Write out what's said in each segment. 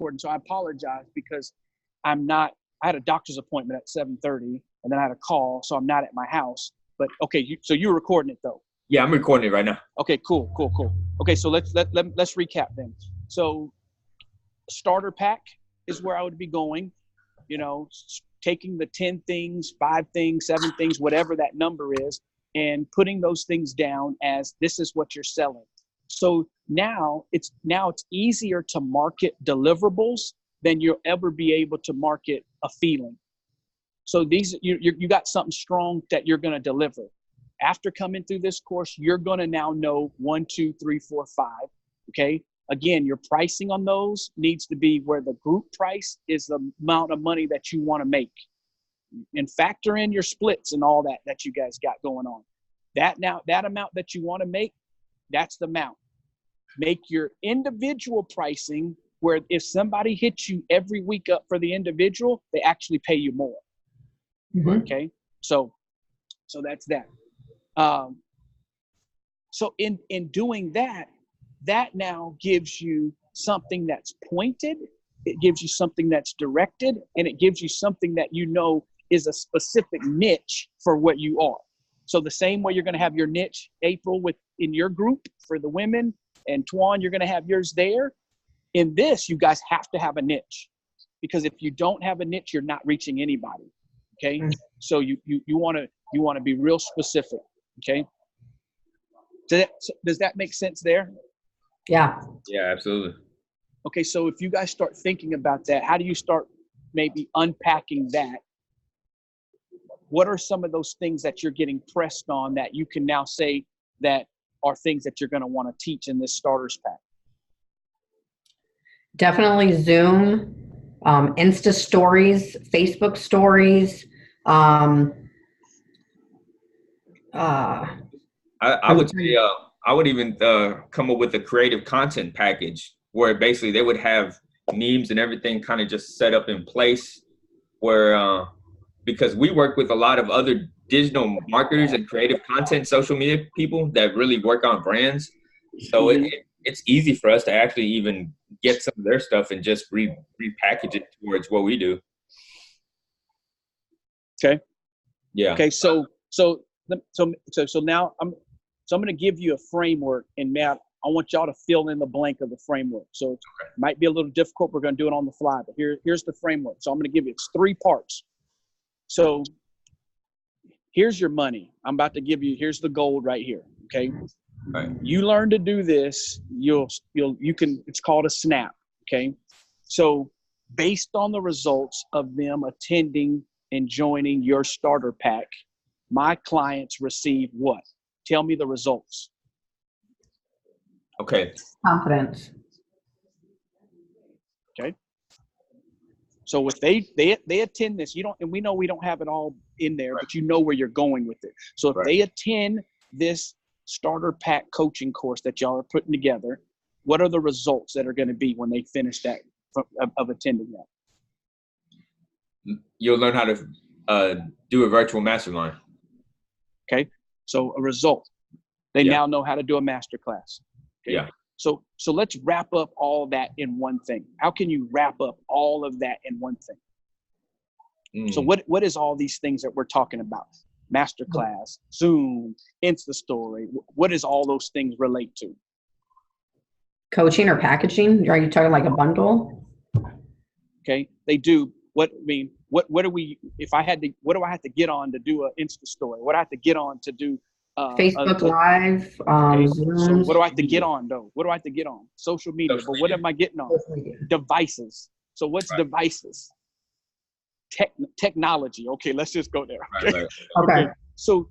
recording, so I apologize because I had a doctor's appointment at 7:30 and then I had a call, so I'm not at my house. But okay, so you're recording it though. Yeah, I'm recording it right now. Okay, cool. Okay, so let's recap then. So starter pack is where I would be going, taking the 10 things, 5 things, 7 things, whatever that number is, and putting those things down as this is what you're selling. So now it's easier to market deliverables than you'll ever be able to market a feeling. So these you got something strong that you're going to deliver. After coming through this course, you're going to now know 1, 2, 3, 4, 5. Okay. Again, your pricing on those needs to be where the group price is the amount of money that you want to make, and factor in your splits and all that you guys got going on. That amount that you want to make, that's the amount. Make your individual pricing where if somebody hits you every week up for the individual, they actually pay you more. Mm-hmm. Okay. So that's that. So in doing that now gives you something that's pointed, it gives you something that's directed, and it gives you something that is a specific niche for what you are. So the same way you're going to have your niche, April, in your group for the women, and Tuan, you're going to have yours there. In this, you guys have to have a niche, because if you don't have a niche, you're not reaching anybody. Okay. Mm-hmm. So you want to be real specific. Okay. Does that make sense there? Yeah. Yeah, absolutely. Okay. So if you guys start thinking about that, how do you start maybe unpacking that? What are some of those things that you're getting pressed on that you can now say that are things that you're going to want to teach in this starters pack? Definitely Zoom, Insta stories, Facebook stories. I would say I would even come up with a creative content package where basically they would have memes and everything kind of just set up in place where because we work with a lot of other digital marketers and creative content social media people that really work on brands. So it's easy for us to actually even get some of their stuff and just repackage it towards what we do. Okay. Yeah. Okay. So now I'm going to give you a framework, and Matt, I want y'all to fill in the blank of the framework. So it might be a little difficult. We're going to do it on the fly, but here's the framework. So I'm going to give you, it's 3 parts. So here's your money. I'm about to give you, here's the gold right here. Okay. Right. You learn to do this, you can, it's called a snap. Okay. So based on the results of them attending and joining your starter pack, my clients receive what? Tell me the results. Okay. Confidence. Okay. So if they attend this, and we know we don't have it all in there, but you know where you're going with it. So if they attend this starter pack coaching course that y'all are putting together, what are the results that are going to be when they finish that of attending that? You'll learn how to do a virtual mastermind. Okay. So a result, they now know how to do a masterclass. Okay? Yeah. So let's wrap up all that in one thing. How can you wrap up all of that in one thing? So what is all these things that we're talking about? Masterclass, Zoom, Insta story. What does all those things relate to? Coaching or packaging? Are you talking like a bundle? Okay, they do. What do we? If I had to, what do I have to get on to do an Insta story? What do I have to get on to do? Facebook Live. Zoom. So what do I have to get on though? What do I have to get on? Social media. But what am I getting on? Devices. So what's devices? Technology. Okay, let's just go there. Right. Okay. So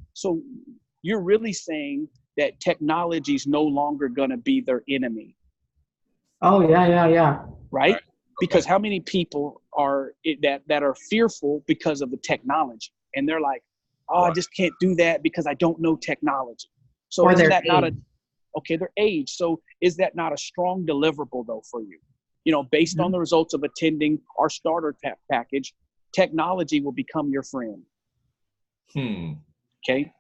you're really saying that technology is no longer going to be their enemy. Oh yeah. Right? Okay. Because how many people are that are fearful because of the technology, and they're like, oh, I just can't do that because I don't know technology. So or isn't that age. not their age? So is that not a strong deliverable though for you? Based on the results of attending our starter package, technology will become your friend. Okay.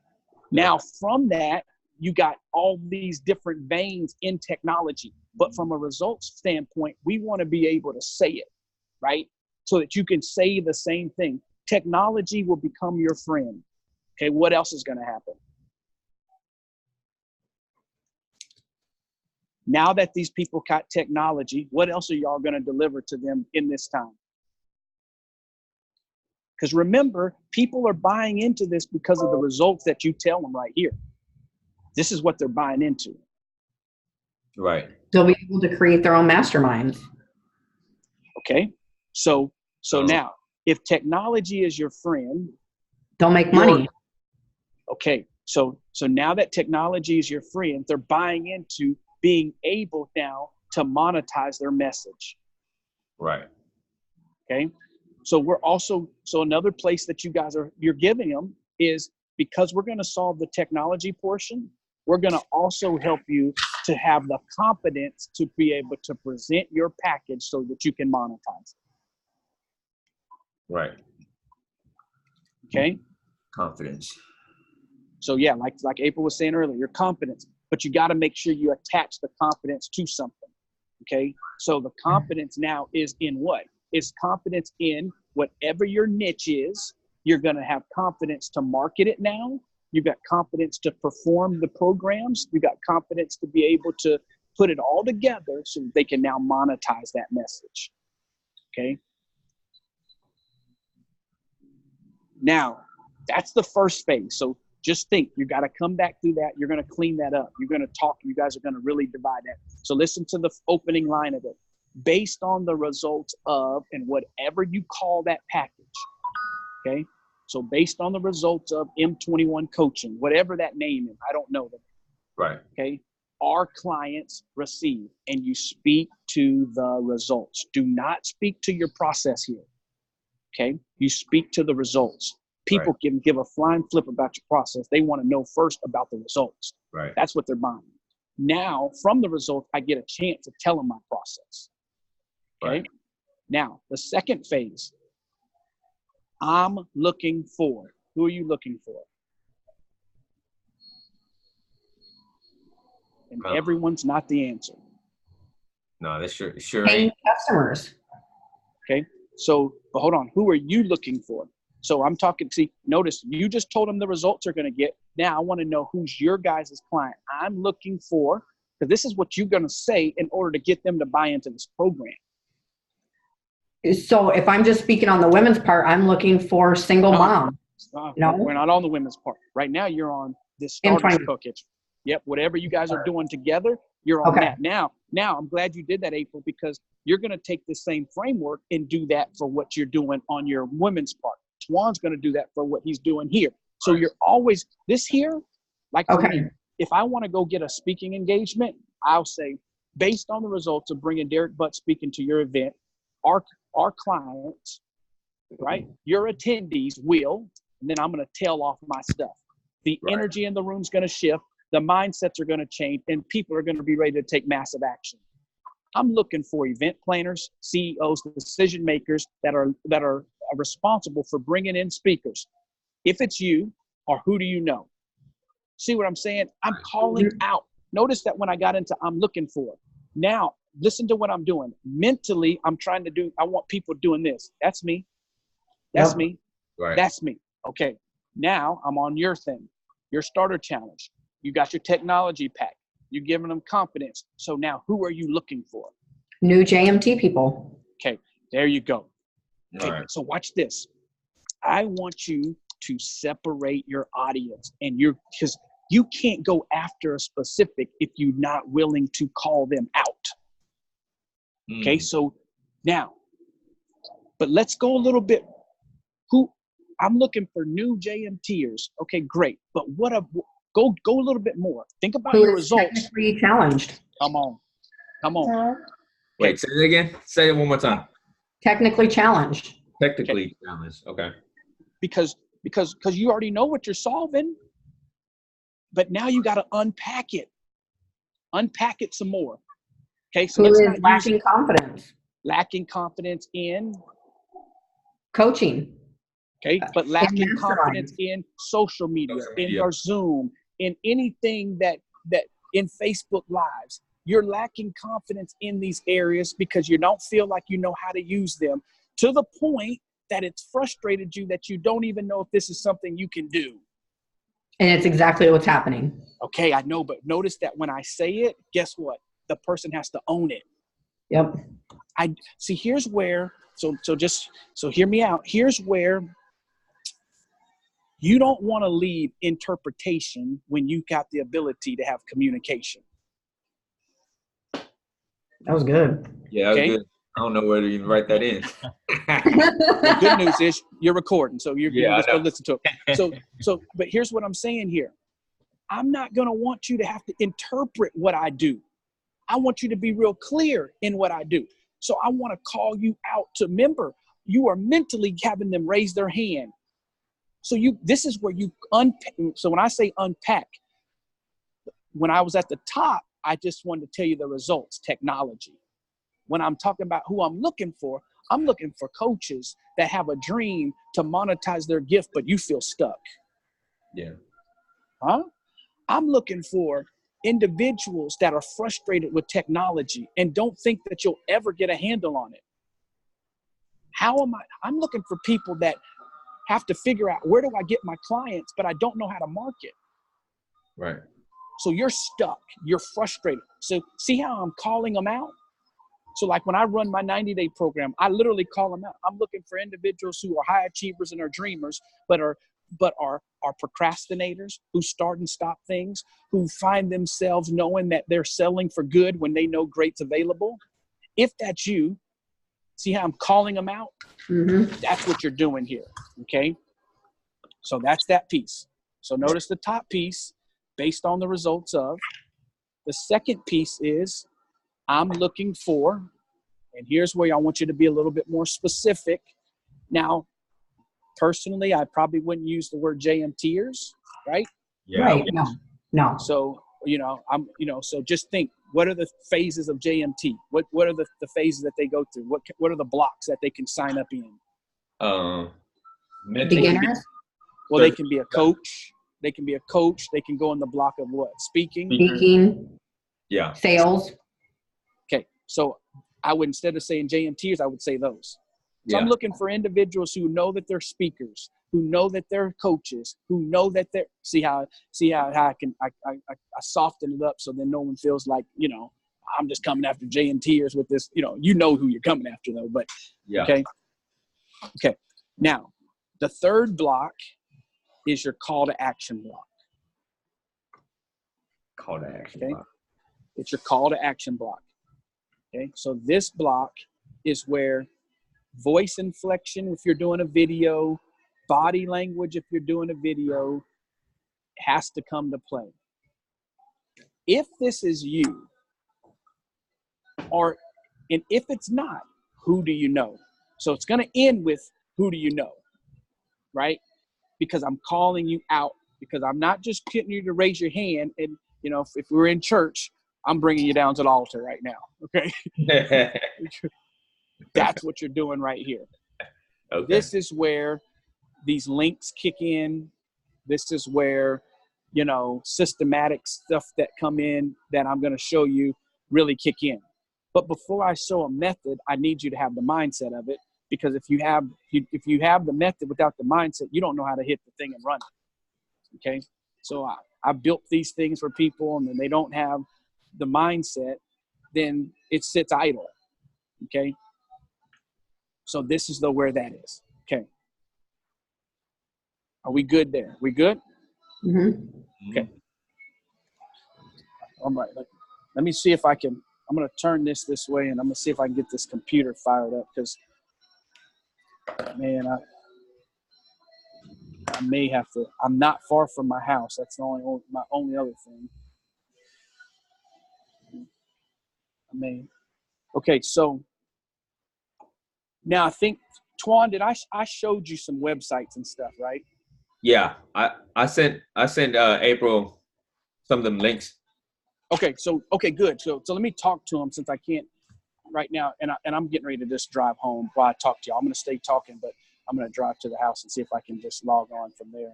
Now from that, you got all these different veins in technology. But from a results standpoint, we want to be able to say it, right? So that you can say the same thing. Technology will become your friend. Okay, what else is going to happen? Now that these people got technology, what else are y'all going to deliver to them in this time? Because remember, people are buying into this because of the results that you tell them right here. This is what they're buying into. Right. They'll be able to create their own masterminds. Okay. So now, if technology is your friend, They'll make money. Okay. So now that technology is your friend, they're buying into being able now to monetize their message. Right. Okay. So another place that you're giving them is, because we're going to solve the technology portion, we're going to also help you to have the confidence to be able to present your package so that you can monetize. Right. Okay. Confidence. So yeah, like April was saying earlier, your confidence, but you got to make sure you attach the confidence to something. Okay. So the confidence now is in what? It's confidence in whatever your niche is. You're going to have confidence to market it now. You've got confidence to perform the programs. You've got confidence to be able to put it all together so they can now monetize that message. Okay. Now, that's the first phase. So just think, you got to come back through that. You're going to clean that up. You're going to talk. You guys are going to really divide that. So listen to the opening line of it. Based on the results of, and whatever you call that package. Okay. So based on the results of M21 coaching, whatever that name is, I don't know them. Right. Okay. Our clients receive, and you speak to the results. Do not speak to your process here. Okay. You speak to the results. People can give a flying flip about your process. They want to know first about the results. Right. That's what they're buying. Now, from the results, I get a chance to tell them my process. Okay. Right. Now, the second phase, I'm looking for. Who are you looking for? And everyone's not the answer. No, that's sure Paying ain't. customers. Okay. So, but hold on. Who are you looking for? So I'm talking, see, notice you just told them the results are going to get. Now I want to know who's your guys' client. I'm looking for, because this is what you're going to say in order to get them to buy into this program. So if I'm just speaking on the women's part, I'm looking for single mom. No? We're not on the women's part. Right now you're on this starter's package. Yep. Whatever you guys are doing together, you're on that. Now I'm glad you did that, April, because you're going to take the same framework and do that for what you're doing on your women's part. Twan's going to do that for what he's doing here. So you're always this here. Like for me, if I want to go get a speaking engagement, I'll say, based on the results of bringing Derek Butt speaking to your event, our clients, right? Your attendees will, and then I'm going to tail off my stuff. The energy in the room's going to shift. The mindsets are going to change, and people are going to be ready to take massive action. I'm looking for event planners, CEOs, decision makers that are responsible for bringing in speakers. If it's you, or who do you know? See what I'm saying? I'm calling out. Notice that when I got into I'm looking for. Now, listen to what I'm doing. Mentally, I'm trying to do, I want people doing this. That's me. That's me. Right. That's me. Okay. Now I'm on your thing, your starter challenge. You got your technology pack. You're giving them confidence. So now who are you looking for? New JMT people. Okay. There you go. Okay. Right. So watch this. I want you to separate your audience, and because you can't go after a specific if you're not willing to call them out. Okay. So now, but let's go a little bit. I'm looking for new JMTers. Okay, great. But go a little bit more. Think about your results. Technically challenged. Come on. Wait, say it again. Say it one more time. Technically challenged. Technically challenged. Okay. Because you already know what you're solving, but now you got to unpack it. Unpack it some more. Okay, so Who is lacking confidence? Lacking confidence in coaching. Okay, but lacking confidence in social media, in our Zoom, in anything that in Facebook Lives. you're lacking confidence in these areas because you don't feel like you know how to use them, to the point that it's frustrated you that you don't even know if this is something you can do. And it's exactly what's happening. Okay, I know, but notice that when I say it, guess what? The person has to own it. Yep. I see. Here's where. So hear me out. Here's where you don't want to leave interpretation when you got the ability to have communication. That was good. Yeah, Okay. good. I don't know whether you even write that in. The good news is you're recording, so you Yeah, can just I go know. listen to it. But here's what I'm saying here. I'm not going to want you to have to interpret what I do. I want you to be real clear in what I do. So I want to call you out to member. You are mentally having them raise their hand. So this is where you unpack. So when I say unpack, when I was at the top, I just wanted to tell you the results, technology. When I'm talking about who I'm looking for coaches that have a dream to monetize their gift, but you feel stuck. Yeah. Huh? I'm looking for individuals that are frustrated with technology and don't think that you'll ever get a handle on it. I'm looking for people that have to figure out, where do I get my clients, but I don't know how to market. Right. So you're stuck, you're frustrated. So see how I'm calling them out? So like when I run my 90-day program, I literally call them out. I'm looking for individuals who are high achievers and are dreamers, but are procrastinators, who start and stop things, who find themselves knowing that they're selling for good when they know great's available. If that's you, see how I'm calling them out? Mm-hmm. That's what you're doing here, okay? So that's that piece. So notice the top piece, based on the results of. The second piece is, I'm looking for, and here's where I want you to be a little bit more specific. Now, personally, I probably wouldn't use the word JMTers, right? Yeah. Right. No. So, so just think, what are the phases of JMT? What are the phases that they go through? What are the blocks that they can sign up in? Beginners. Well, they can be a coach. They can go in the block of what? Speaking. Yeah. Sales. Okay. So I would, instead of saying JMTers, I would say those. So Yeah. I'm looking for individuals who know that they're speakers, who know that they're coaches, who know that they're, see how I soften it up so then no one feels like, I'm just coming after JMTers with this, you know who you're coming after though, but Yeah. Okay. Now, the third block is your call to action block. Call to action. Okay. It's your call to action block. Okay. So this block is where voice inflection, if you're doing a video, body language, if you're doing a video, has to come to play. If this is you, and if it's not, who do you know? So it's going to end with, who do you know? Right? Because I'm calling you out, because I'm not just getting you to raise your hand. And, if we're in church, I'm bringing you down to the altar right now. Okay. That's what you're doing right here. Okay. This is where these links kick in. This is where, systematic stuff that come in that I'm going to show you really kick in. But before I show a method, I need you to have the mindset of it, because if you have the method without the mindset, you don't know how to hit the thing and run it. Okay. So I built these things for people, and then they don't have the mindset, then it sits idle. Okay. So this is where that is. Okay. Are we good there? We good? Mm-hmm. Okay. All right. Let me see if I can. I'm going to turn this way, and I'm going to see if I can get this computer fired up, because, man, I may have to. I'm not far from my house. That's my only other thing. Okay, so now I think, Twan, did I showed you some websites and stuff, right? Yeah. I sent April some of them links. Okay, good. So let me talk to him, since I can't right now, and I'm getting ready to just drive home while I talk to you. I'm going to stay talking, but I'm going to drive to the house and see if I can just log on from there,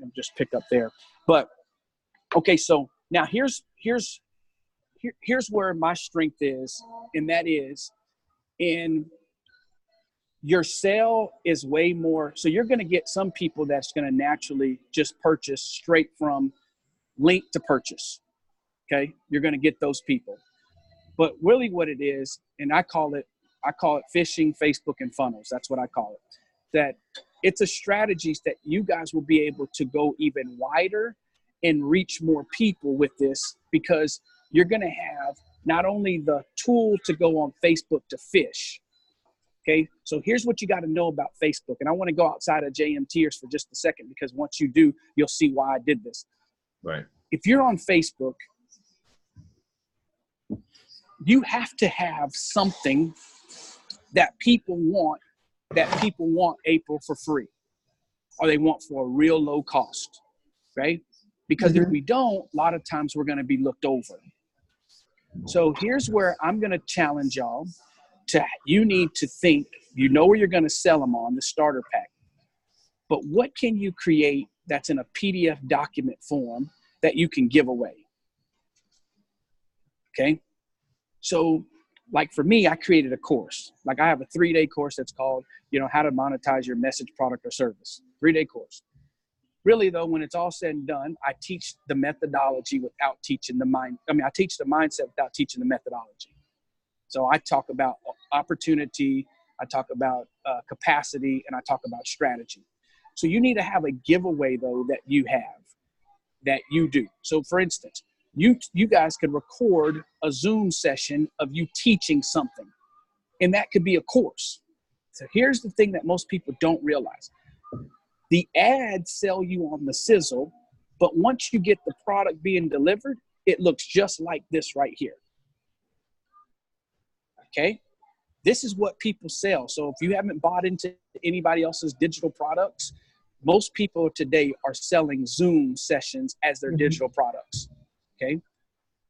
and just pick up there. But okay, so now here's here's where my strength is, and that is in your sale is way more. So you're going to get some people that's going to naturally just purchase straight from link to purchase. Okay. You're going to get those people, but really what it is, and I call it fishing, Facebook, and funnels. That's what I call it. That it's a strategies that you guys will be able to go even wider and reach more people with this, because you're going to have not only the tool to go on Facebook to fish. Okay. So here's what you got to know about Facebook. And I want to go outside of JMTers for just a second, because once you do, you'll see why I did this. Right. If you're on Facebook, you have to have something that people want April for free, or they want for a real low cost. Okay. Because if we don't, a lot of times we're going to be looked over. So here's where I'm going to challenge y'all to, you need to think, you know where you're going to sell them on, the starter pack. But what can you create that's in a PDF document form that you can give away? Okay. So like for me, I created a course. Like I have a 3-day course that's called, how to monetize your message, product, or service. 3-day course. Really though, when it's all said and done, I teach the methodology without teaching the mind. I teach the mindset without teaching the methodology. So I talk about opportunity, I talk about capacity, and I talk about strategy. So you need to have a giveaway though that you do. So for instance, you guys could record a Zoom session of you teaching something, and that could be a course. So here's the thing that most people don't realize. The ads sell you on the sizzle, but once you get the product being delivered, it looks just like this right here. Okay. This is what people sell. So if you haven't bought into anybody else's digital products, most people today are selling Zoom sessions as their digital products. Okay.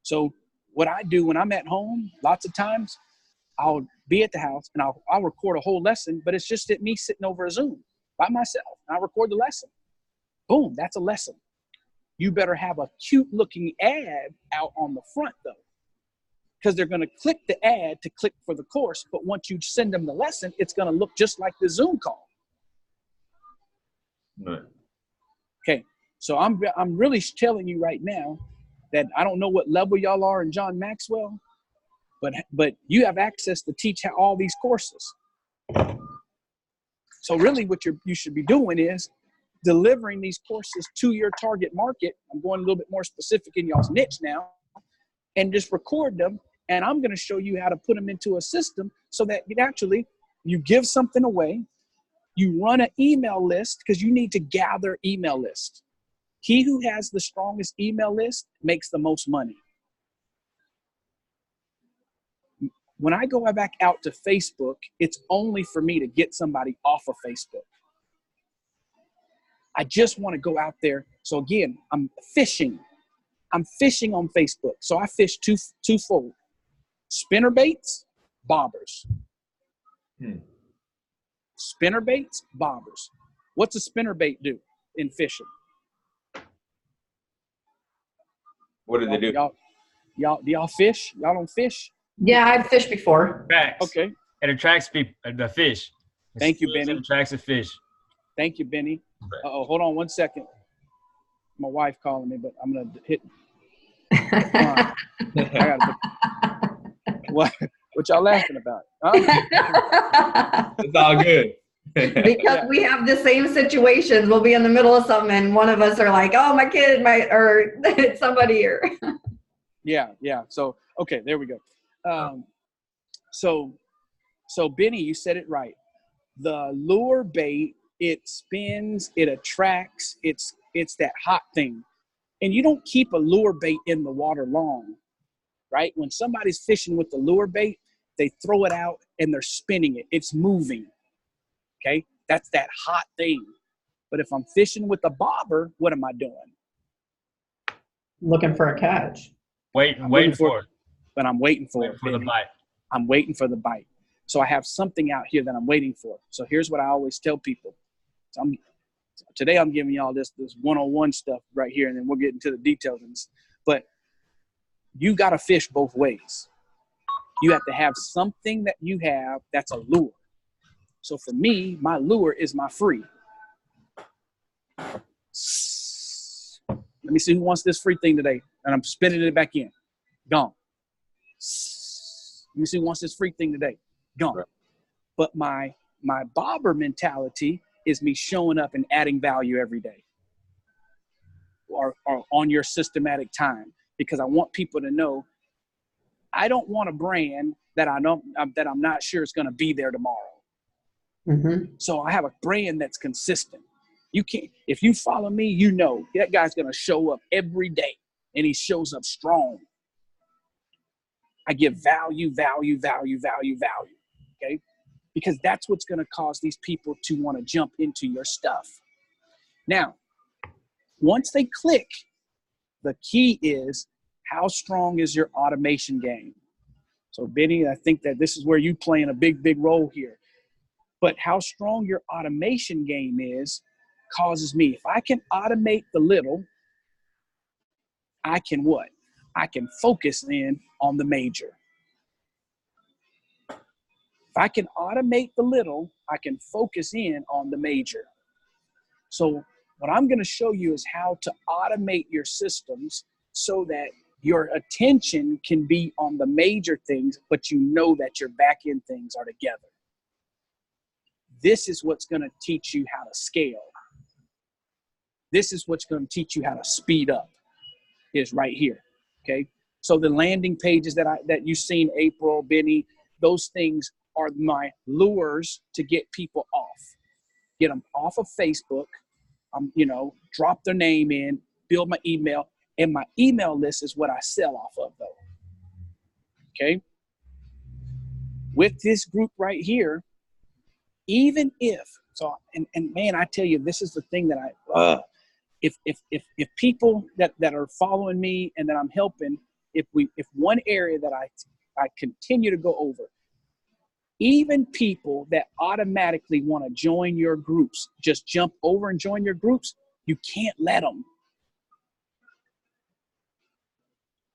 So what I do when I'm at home, lots of times I'll be at the house and I'll record a whole lesson, but it's just me sitting over a Zoom by myself. And I record the lesson. Boom. That's a lesson. You better have a cute looking ad out on the front though, because they're going to click the ad to click for the course. But once you send them the lesson, it's going to look just like the Zoom call. Right. Okay. So I'm really telling you right now that I don't know what level y'all are in John Maxwell, but you have access to teach all these courses. So really what you should be doing is delivering these courses to your target market. I'm going a little bit more specific in y'all's niche now, and just record them. And I'm going to show you how to put them into a system so that you give something away. You run an email list, because you need to gather email lists. He who has the strongest email list makes the most money. When I go back out to Facebook, it's only for me to get somebody off of Facebook. I just want to go out there. So again, I'm fishing on Facebook. So I fish twofold: spinner baits, bobbers. Spinner baits, bobbers. What's a spinner bait do in fishing? What do they do? Do y'all fish? Y'all don't fish? Yeah, I've fished before. Tracks. Okay. It attracts the fish. Thank you, Benny. It attracts the fish. Thank you, Benny. Hold on 1 second. My wife calling me, but I'm gonna hit. I gotta. What y'all laughing about? Huh? It's all good. Because we have the same situations. We'll be in the middle of something, and one of us are like, "Oh, my kid, or it's somebody here." Yeah. So okay, there we go. So Benny, you said it right. The lure bait, it spins, it attracts. It's that hot thing, and you don't keep a lure bait in the water long, right? When somebody's fishing with the lure bait, they throw it out and they're spinning it. It's moving. Okay, that's that hot thing. But if I'm fishing with a bobber, what am I doing? Looking for a catch. Waiting for it. But I'm waiting for Waiting it. for the Benny. bite. I'm waiting for the bite. So I have something out here that I'm waiting for. So here's what I always tell people. Today I'm giving y'all this 101 stuff right here, and then we'll get into the details of this. But you got to fish both ways. You have to have something that you have that's a lure. So for me, my lure is my free. Let me see who wants this free thing today. And I'm spinning it back in. Gone. Let me see who wants this free thing today. Gone. Right. But my bobber mentality is me showing up and adding value every day or on your systematic time, because I want people to know I don't want a brand that I'm not sure is going to be there tomorrow. Mm-hmm. So I have a brand that's consistent. You can't, if you follow me, you know that guy's going to show up every day, and he shows up strong. I give value. Okay. Because that's what's going to cause these people to want to jump into your stuff. Now, once they click, the key is how strong is your automation game? So Benny, I think that this is where you playing a big role here. But how strong your automation game is causes me. If I can automate the little, I can what? I can focus in on the major. If I can automate the little, I can focus in on the major. So what I'm going to show you is how to automate your systems so that your attention can be on the major things, but you know that your back end things are together. This is what's going to teach you how to scale. This is what's going to teach you how to speed up, is right here. Okay. So the landing pages that you've seen, April, Benny, those things are my lures to get people off. Get them off of Facebook, drop their name in, build my email, and my email list is what I sell off of though. Okay. With this group right here, even if, so, and man, I tell you, this is the thing that if people that are following me and that I'm helping, if one area that I continue to go over, even people that automatically want to join your groups, just jump over and join your groups, you can't let them.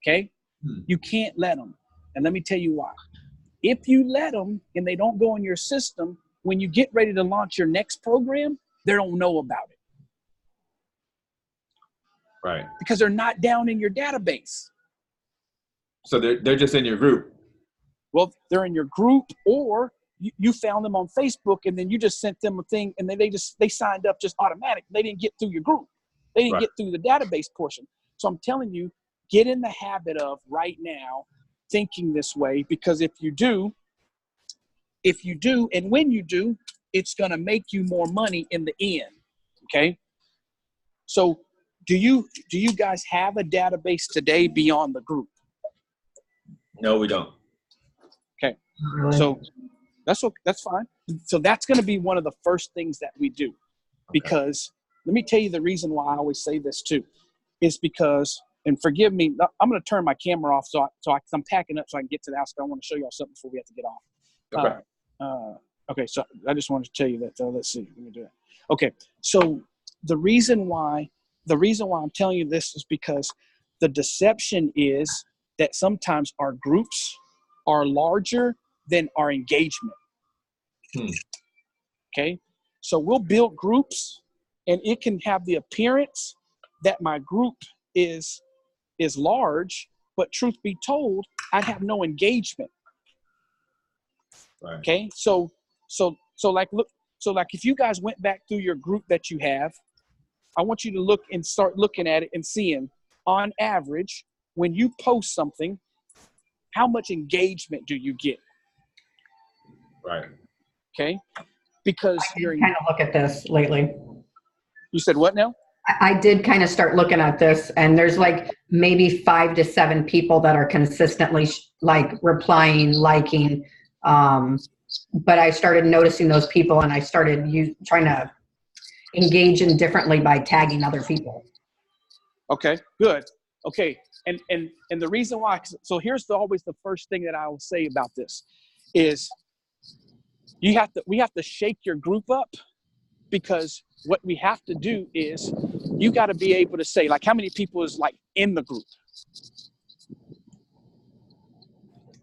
Okay? You can't let them. And let me tell you why. If you let them and they don't go in your system, when you get ready to launch your next program, they don't know about it. Right. Because they're not down in your database. So they're just in your group. Well, they're in your group, or you found them on Facebook and then you just sent them a thing and they signed up just automatic. They didn't get through your group. They didn't get through the database portion. So I'm telling you, get in the habit of right now thinking this way, because if you do, and when you do, it's going to make you more money in the end. Okay. So do you guys have a database today beyond the group? No, we don't. Okay. So that's fine. So that's going to be one of the first things that we do, because let me tell you the reason why I always say this too, is because, and forgive me, I'm going to turn my camera off I'm packing up so I can get to the house. I want to show y'all something before we have to get off. Okay. Okay. So I just wanted to tell you that. Let's see. Let me do it. Okay. So the reason why I'm telling you this is because the deception is that sometimes our groups are larger than our engagement. Okay. So we'll build groups and it can have the appearance that my group is large, but truth be told, I'd have no engagement. Right. Okay. So like if you guys went back through your group that you have, I want you to look and start looking at it and seeing on average, when you post something, how much engagement do you get? Right. Okay. Because I did kind of look at this lately. You said what now? I did kind of start looking at this, and there's like maybe 5 to 7 people that are consistently like replying, liking. But I started noticing those people, and I started trying to engage in differently by tagging other people. Okay, good. Okay, and the reason why, so here's always the first thing that I will say about this is we have to shake your group up, because what we have to do is you got to be able to say, like, how many people is like in the group?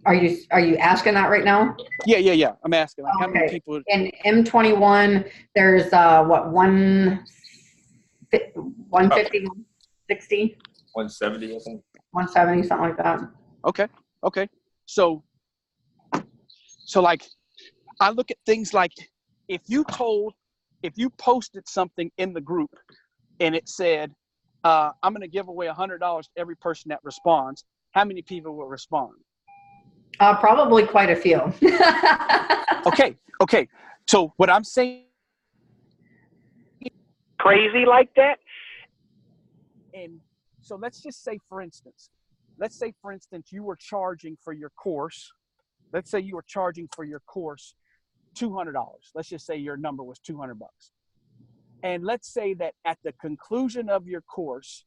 Are you asking that right now? Yeah. I'm asking, like, how many Okay. people? In M21, there's what, 150, 60, 170, I think. 170, something like that. Okay. So like, I look at things like, if you posted something in the group and it said, I'm going to give away $100 to every person that responds, how many people will respond? Probably quite a few. Okay. So what I'm saying, Crazy like that? and so let's say, for instance, you were charging for your course. Let's say you were charging for your course $200. Let's just say your number was $200. And let's say that at the conclusion of your course,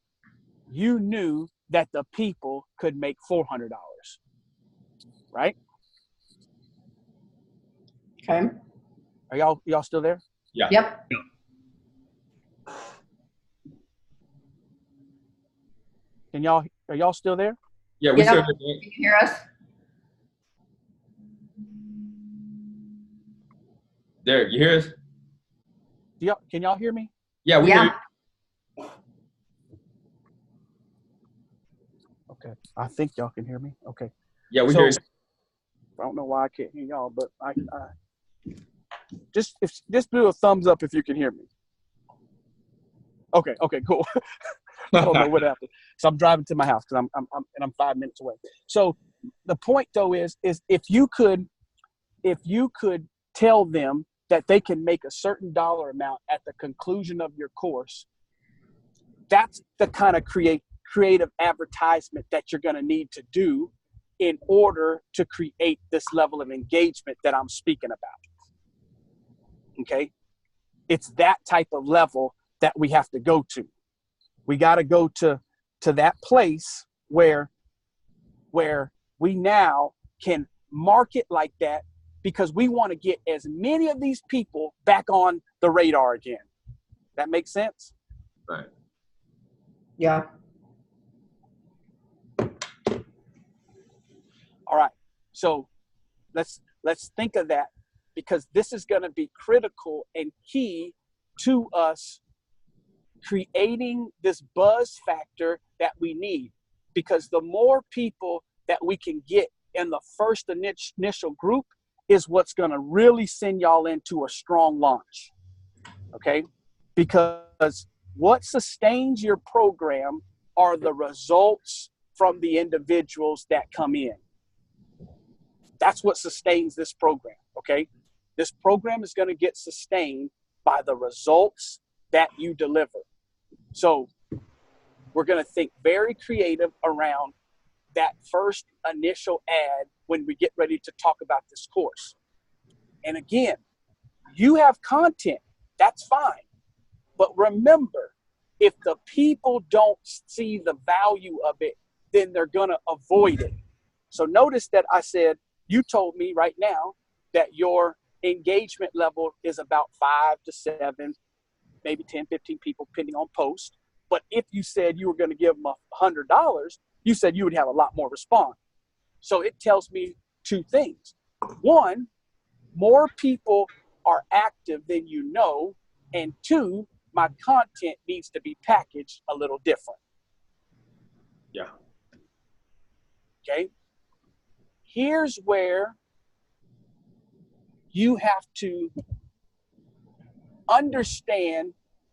you knew that the people could make $400, right? Okay. Are y'all still there? Yeah. Yep. Are y'all still there? Yeah, we Yep. still Can you hear us? Derek, you hear us? Can y'all hear me? Yeah, we hear you. Okay. I think y'all can hear me. Okay. Yeah, we So, hear you. I don't know why I can't hear y'all, but I just do a thumbs up if you can hear me. Okay, cool. I don't know what happened. So I'm driving to my house because I'm 5 minutes away. So the point though is if you could tell them that they can make a certain dollar amount at the conclusion of your course, that's the kind of creative advertisement that you're going to need to do in order to create this level of engagement that I'm speaking about. Okay? It's that type of level that we have to go to. We got to go to that place where we now can market like that, because we want to get as many of these people back on the radar again. That makes sense? Right. Yeah. All right. So let's think of that, because this is going to be critical and key to us creating this buzz factor that we need, because the more people that we can get in the first initial group is what's going to really send y'all into a strong launch. Okay? Because what sustains your program are the results from the individuals that come in. That's what sustains this program. Okay? This program is going to get sustained by the results that you deliver. So we're going to think very creative around that first initial ad when we get ready to talk about this course. And again, you have content, that's fine. But remember, if the people don't see the value of it, then they're going to avoid it. So notice that I said, you told me right now that your engagement level is about 5 to 7, maybe 10, 15 people, depending on post. But if you said you were going to give them $100, you said you would have a lot more response. So it tells me two things. One, more people are active than you know. And two, my content needs to be packaged a little different. Yeah. Okay. Here's where you have to understand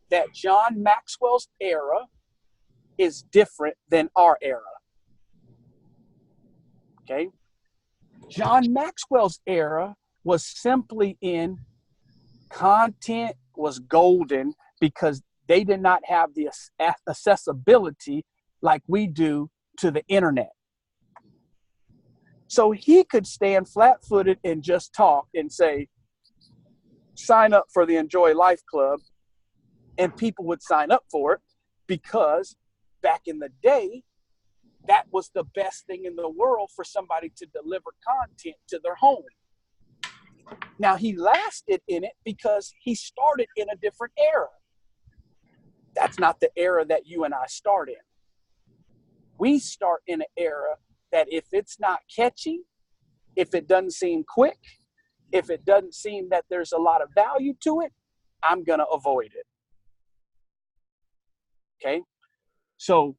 that John Maxwell's era is different than our era. Okay? John Maxwell's era was simply in content was golden because they did not have the accessibility like we do to the internet. So he could stand flat-footed and just talk and say, sign up for the Enjoy Life Club, and people would sign up for it because back in the day, that was the best thing in the world for somebody to deliver content to their home. Now, he lasted in it because he started in a different era. That's not the era that you and I start in. We start in an era that if it's not catchy, If it doesn't seem quick, if it doesn't seem that there's a lot of value to it, I'm going to avoid it. Okay? So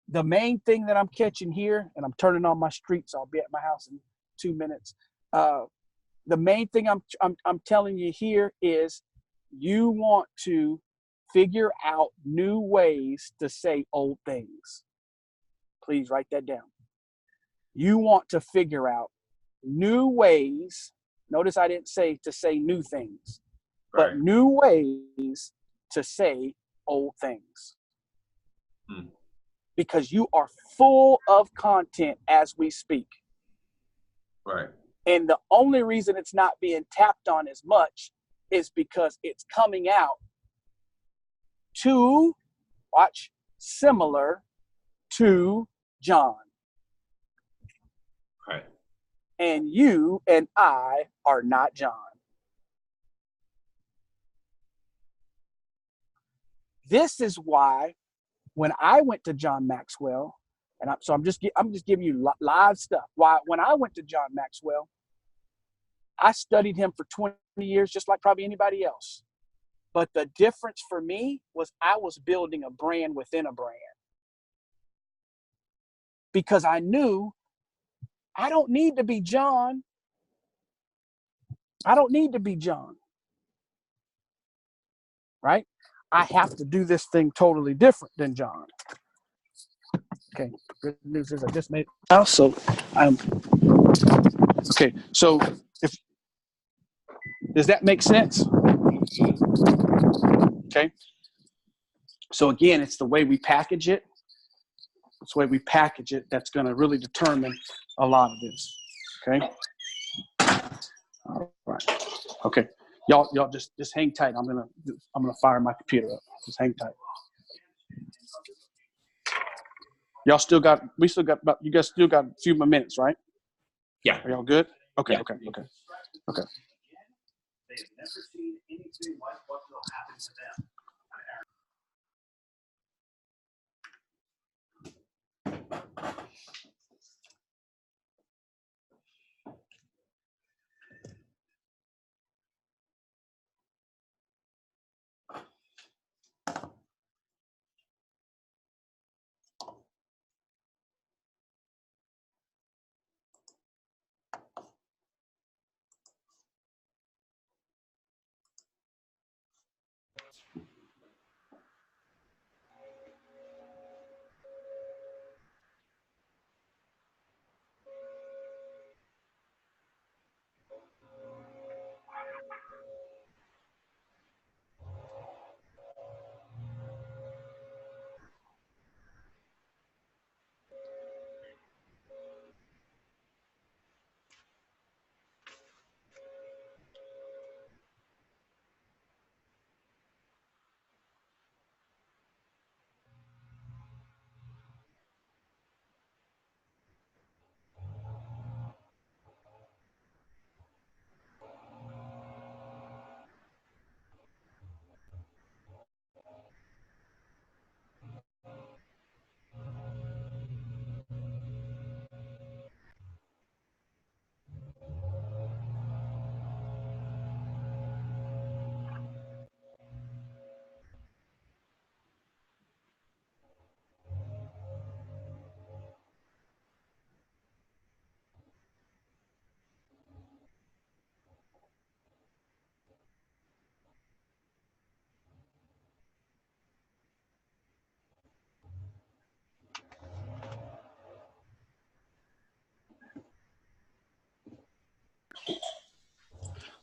the main thing that I'm catching here, and I'm turning on my street, so I'll be at my house in 2 minutes. The main thing I'm telling you here is you want to figure out new ways to say old things. Please write that down. You want to figure out new ways. Notice I didn't say to say new things, Right. but new ways to say old things. Because you are full of content as we speak. Right. And the only reason it's not being tapped on as much is because it's coming out too, watch, similar to John. Right. And you and I are not John. This is why when I went to John Maxwell, and I'm just giving you live stuff. Why when I went to John Maxwell, I studied him for 20 years, just like probably anybody else. But the difference for me was I was building a brand within a brand. Because I knew I don't need to be John. I don't need to be John. Right? I have to do this thing totally different than John. Okay. Good news is I just made it out, so I'm okay. So does that make sense? Okay. So again, it's the way we package it. It's the way we package it that's going to really determine a lot of this. Okay. All right. Okay. Y'all just hang tight. I'm gonna fire my computer up. Just hang tight. You guys still got a few more minutes, right? Yeah. Are y'all good? Okay. Yeah. Okay. They've never seen anything like what will happen to them.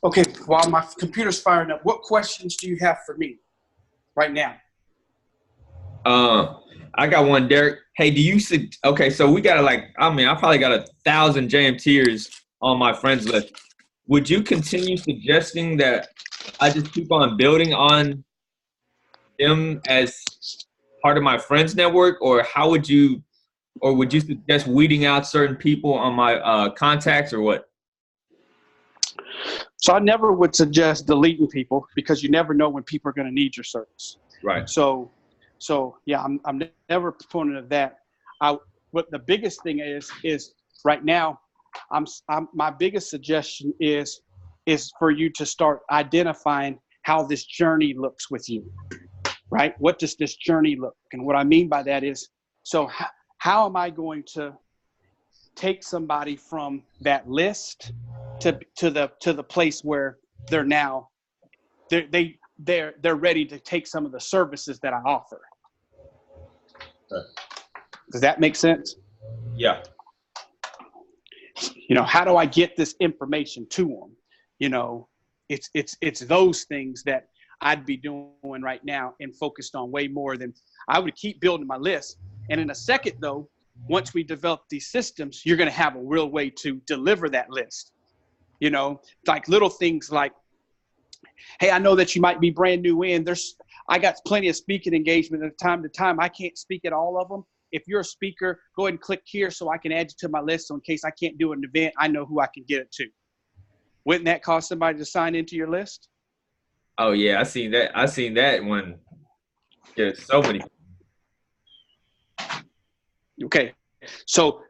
Okay. While my computer's firing up, what questions do you have for me right now? I got one, Derek. Hey, okay, so we got I probably got 1,000 JMTers on my friends list. Would you continue suggesting that I just keep on building on them as part of my friends network, or would you suggest weeding out certain people on my contacts, or what? So I never would suggest deleting people because you never know when people are going to need your service. Right. So yeah, I'm never a proponent of that. What the biggest thing is right now my biggest suggestion is for you to start identifying how this journey looks with you, right? What does this journey look? And what I mean by that is, so how am I going to take somebody from that list to the place where they're now they're ready to take some of the services that I offer? Does that make sense? Yeah. How do I get this information to them? It's those things that I'd be doing right now and focused on way more than I would keep building my list. And in a second, though, once we develop these systems, you're going to have a real way to deliver that list. Like little things like, hey, I know that you might be brand new in. I got plenty of speaking engagement at time to time. I can't speak at all of them. If you're a speaker, go ahead and click here so I can add you to my list. So in case I can't do an event, I know who I can get it to. Wouldn't that cause somebody to sign into your list? Oh yeah, I seen that one. There's so many. Okay. So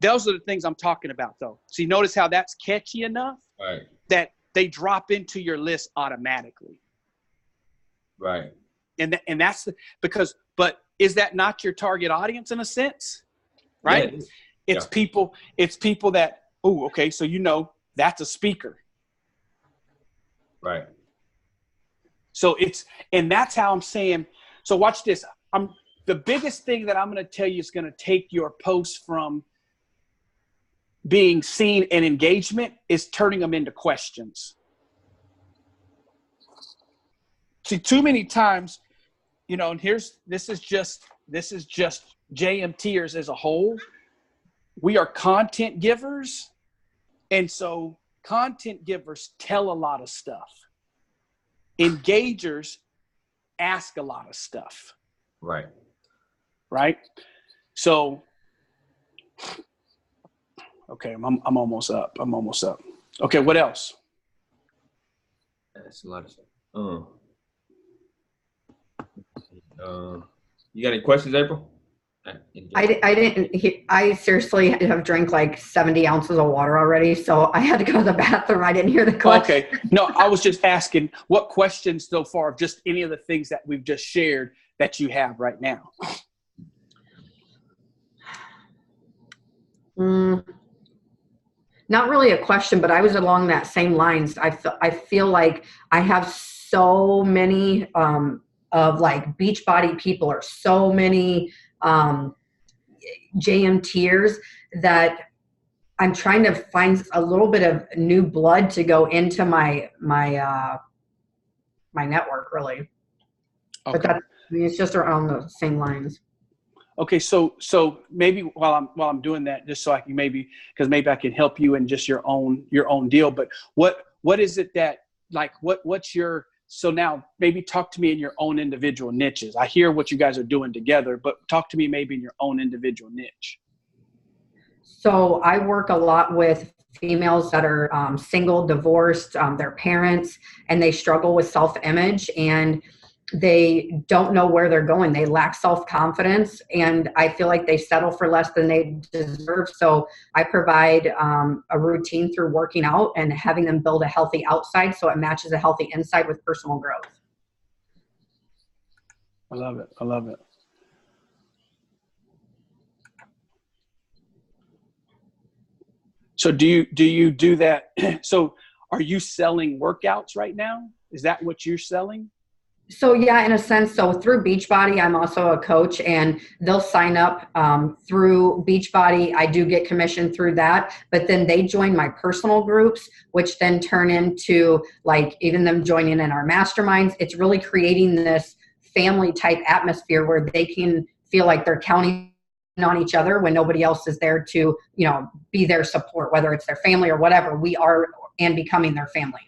those are the things I'm talking about, though. See, notice how that's catchy enough Right. that they drop into your list automatically. Right. And that's but is that not your target audience in a sense? Right? Yeah. It's people that, oh, okay, so that's a speaker. Right. So and that's how I'm saying, so watch this. The biggest thing that I'm going to tell you is going to take your posts from being seen and engagement is turning them into questions. See, too many times, and this is just JMTers as a whole. We are content givers. And so content givers tell a lot of stuff. Engagers ask a lot of stuff. Right. Right? So, okay, I'm almost up. Okay, what else? That's a lot of stuff. You got any questions, April? I seriously have drank like 70 ounces of water already, so I had to go to the bathroom. I didn't hear the question. Okay. No, I was just asking what questions so far of just any of the things that we've just shared that you have right now. Not really a question, but I was along that same lines. I feel like I have so many of like Beachbody people or so many JMTers that I'm trying to find a little bit of new blood to go into my network, really. Okay. But it's just around the same lines. Okay, so maybe while I'm doing that, just so I can because maybe I can help you in just your own deal. But what is it that like what's your, so now maybe talk to me in your own individual niches. I hear what you guys are doing together, but talk to me maybe in your own individual niche. So I work a lot with females that are single, divorced, their parents, and they struggle with self-image and they don't know where they're going. They lack self-confidence, and I feel like they settle for less than they deserve. So I provide a routine through working out and having them build a healthy outside so it matches a healthy inside with personal growth. I love it. So do you do that? So are you selling workouts right now? Is that what you're selling? So yeah, in a sense. So through Beachbody, I'm also a coach, and they'll sign up through Beachbody. I do get commission through that, but then they join my personal groups, which then turn into like even them joining in our masterminds. It's really creating this family type atmosphere where they can feel like they're counting on each other when nobody else is there to, be their support, whether it's their family or whatever. We are and becoming their family.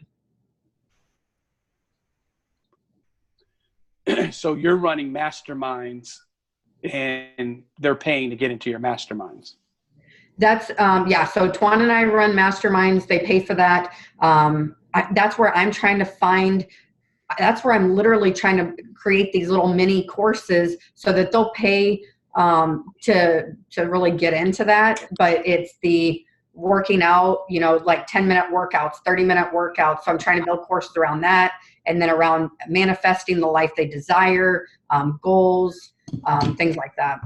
So you're running masterminds and they're paying to get into your masterminds. That's, So Tuan and I run masterminds. They pay for that. That's where I'm trying to find, that's where I'm literally trying to create these little mini courses so that they'll pay to really get into that. But it's the working out, you know, like 10-minute workouts, 30-minute workouts. So I'm trying to build courses around that, and then around manifesting the life they desire, goals, things like that.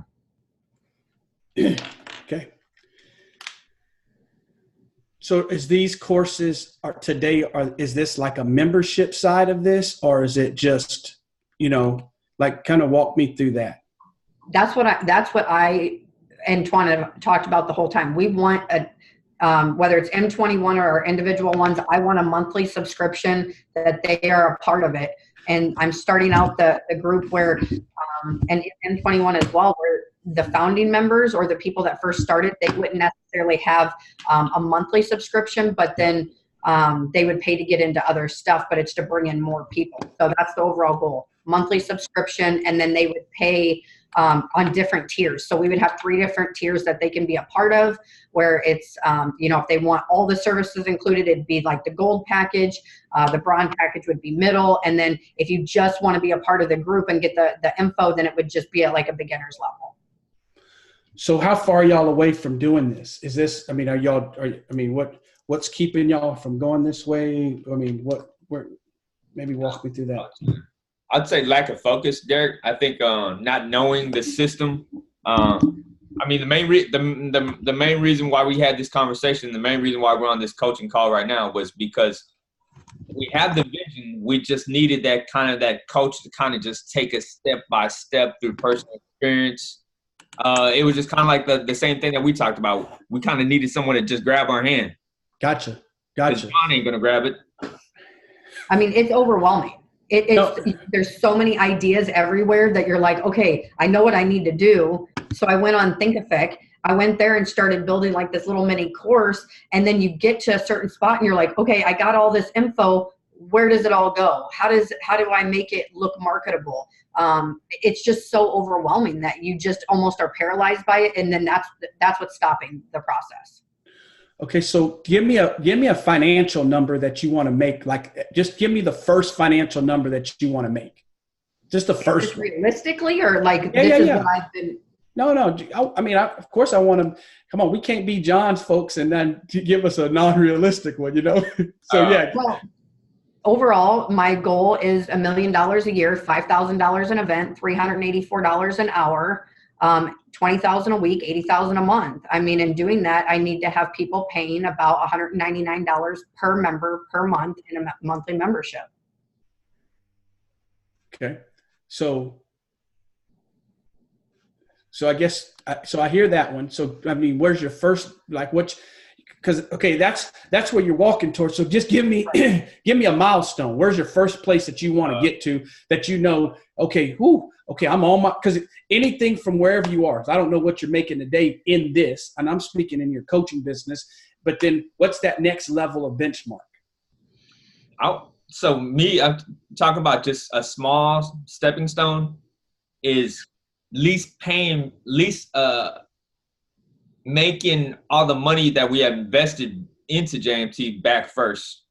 Okay. So is these courses is this like a membership side of this, or is it just, you know, like kind of walk me through that? That's what I and Twan have talked about the whole time. We want whether it's M21 or our individual ones, I want a monthly subscription that they are a part of it. And I'm starting out the group where, and M21 as well, where the founding members or the people that first started, they wouldn't necessarily have a monthly subscription, but then they would pay to get into other stuff, but it's to bring in more people. So that's the overall goal, monthly subscription. And then they would pay on different tiers. So we would have 3 different tiers that they can be a part of, where it's, you know, if they want all the services included, it'd be like the gold package, the bronze package would be middle. And then if you just want to be a part of the group and get the info, then it would just be at like a beginner's level. So how far are y'all away from doing this? Is this, I mean, what's keeping y'all from going this way? I mean, maybe walk me through that. I'd say lack of focus, Derek. I think not knowing the system. I mean, the main reason why we had this conversation, the main reason why we're on this coaching call right now was because we have the vision. We just needed that coach to kind of just take us step by step through personal experience. It was just kind of like the same thing that we talked about. We kind of needed someone to just grab our hand. Gotcha. John ain't gonna grab it. I mean, it's overwhelming. There's so many ideas everywhere that you're like, okay, I know what I need to do. So I went on Thinkific. I went there and started building like this little mini course. And then you get to a certain spot and you're like, okay, I got all this info. Where does it all go? How do I make it look marketable? It's just so overwhelming that you just almost are paralyzed by it. And then that's what's stopping the process. Okay, so give me a financial number that you want to make. Like, just give me the first financial number that you want to make. Just the first. Just realistically, or like this is what I've been. No. I mean, of course, I want to. Come on, we can't be John's folks and then give us a non-realistic one, you know. So yeah. Well, overall, my goal is $1 million a year, $5,000 an event, $384 an hour. 20,000 a week, 80,000 a month. I mean, in doing that, I need to have people paying about $199 per member per month in a monthly membership. Okay. So I guess, so I hear that one. So, I mean, where's your first, like because, okay, that's where you're walking towards. So just give me a milestone. Where's your first place that you want to get to that, you know, okay, I'm on my, because anything from wherever you are, I don't know what you're making today in this, and I'm speaking in your coaching business, but then what's that next level of benchmark? So I'm talking about just a small stepping stone is making all the money that we have invested into JMT back first.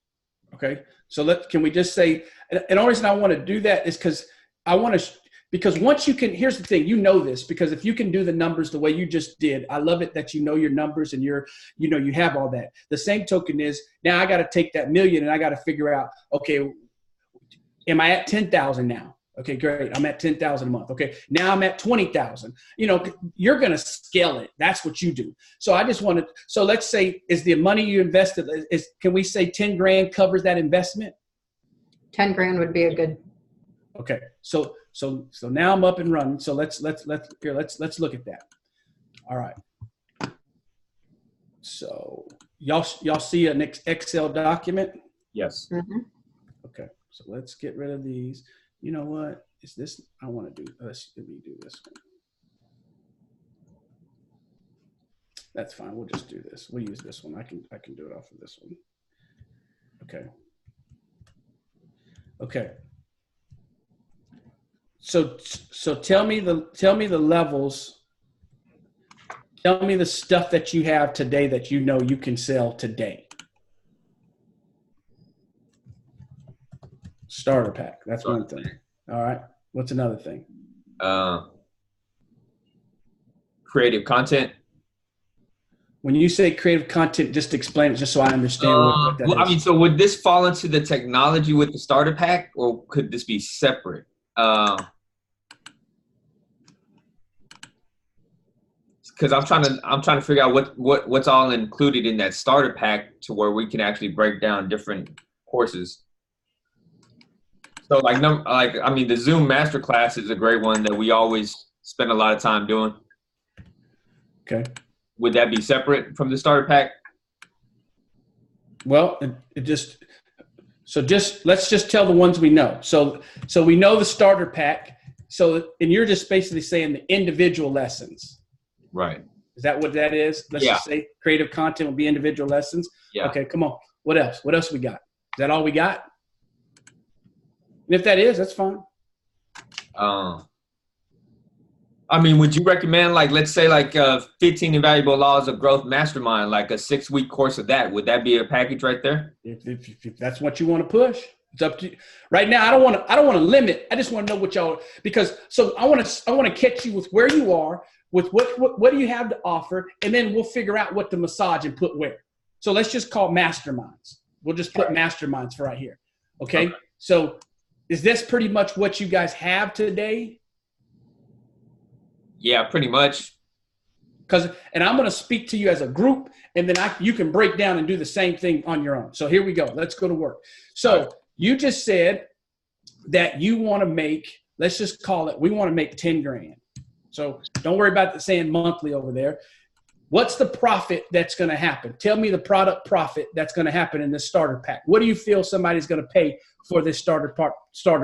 Okay. So can we just say, and the only reason I want to do that is because I want to, because once you can, here's the thing, you know this, because if you can do the numbers the way you just did, I love it that you know your numbers and you have all that. The same token is, now I got to take that million and I got to figure out, okay, am I at 10,000 now? Okay, great. I'm at 10,000 a month. Okay, now I'm at 20,000. You know, you're going to scale it. That's what you do. So I just wanted, so let's say, is the money you invested, can we say 10 grand covers that investment? 10 grand would be a good. Okay. So now I'm up and running. So let's look at that. All right. So y'all see an Excel document? Yes. Mm-hmm. Okay. So let's get rid of these. You know what? Is this? I want to do. Let me do this one. That's fine. We'll just do this. We'll use this one. I can do it off of this one. Okay. Okay. So tell me the levels. Tell me the stuff that you have today that you know you can sell today. Starter pack. That's one thing. All right. What's another thing? Creative content. When you say creative content, just explain it just so I understand what that well, is. I mean, so would this fall into the technology with the starter pack, or could this be separate? Because I'm trying to figure out what's all included in that starter pack to where we can actually break down different courses. So I mean, the Zoom Masterclass is a great one that we always spend a lot of time doing. Okay. Would that be separate from the starter pack? Well, let's just tell the ones we know. So we know the starter pack. So, and you're just basically saying the individual lessons. Right. Is that what that is? Let's just say creative content will be individual lessons. Yeah. Okay, come on. What else? What else we got? Is that all we got? And if that is, that's fine. I mean, would you recommend, like, let's say, like 15 Invaluable Laws of Growth Mastermind, like a 6-week course of that? Would that be a package right there? If that's what you want to push, it's up to you. Right now, I don't want to limit. I just want to know what y'all, because so I want to catch you with where you are, with what do you have to offer, and then we'll figure out what to massage and put where. So let's just call masterminds. We'll just put masterminds for right here. Okay. So is this pretty much what you guys have today? Yeah, pretty much. And I'm going to speak to you as a group, and then you can break down and do the same thing on your own. So here we go. Let's go to work. So you just said that you want to make, let's just call it, we want to make 10 grand. So don't worry about saying monthly over there. What's the profit that's going to happen? Tell me the product profit that's going to happen in this starter pack. What do you feel somebody's going to pay for this starter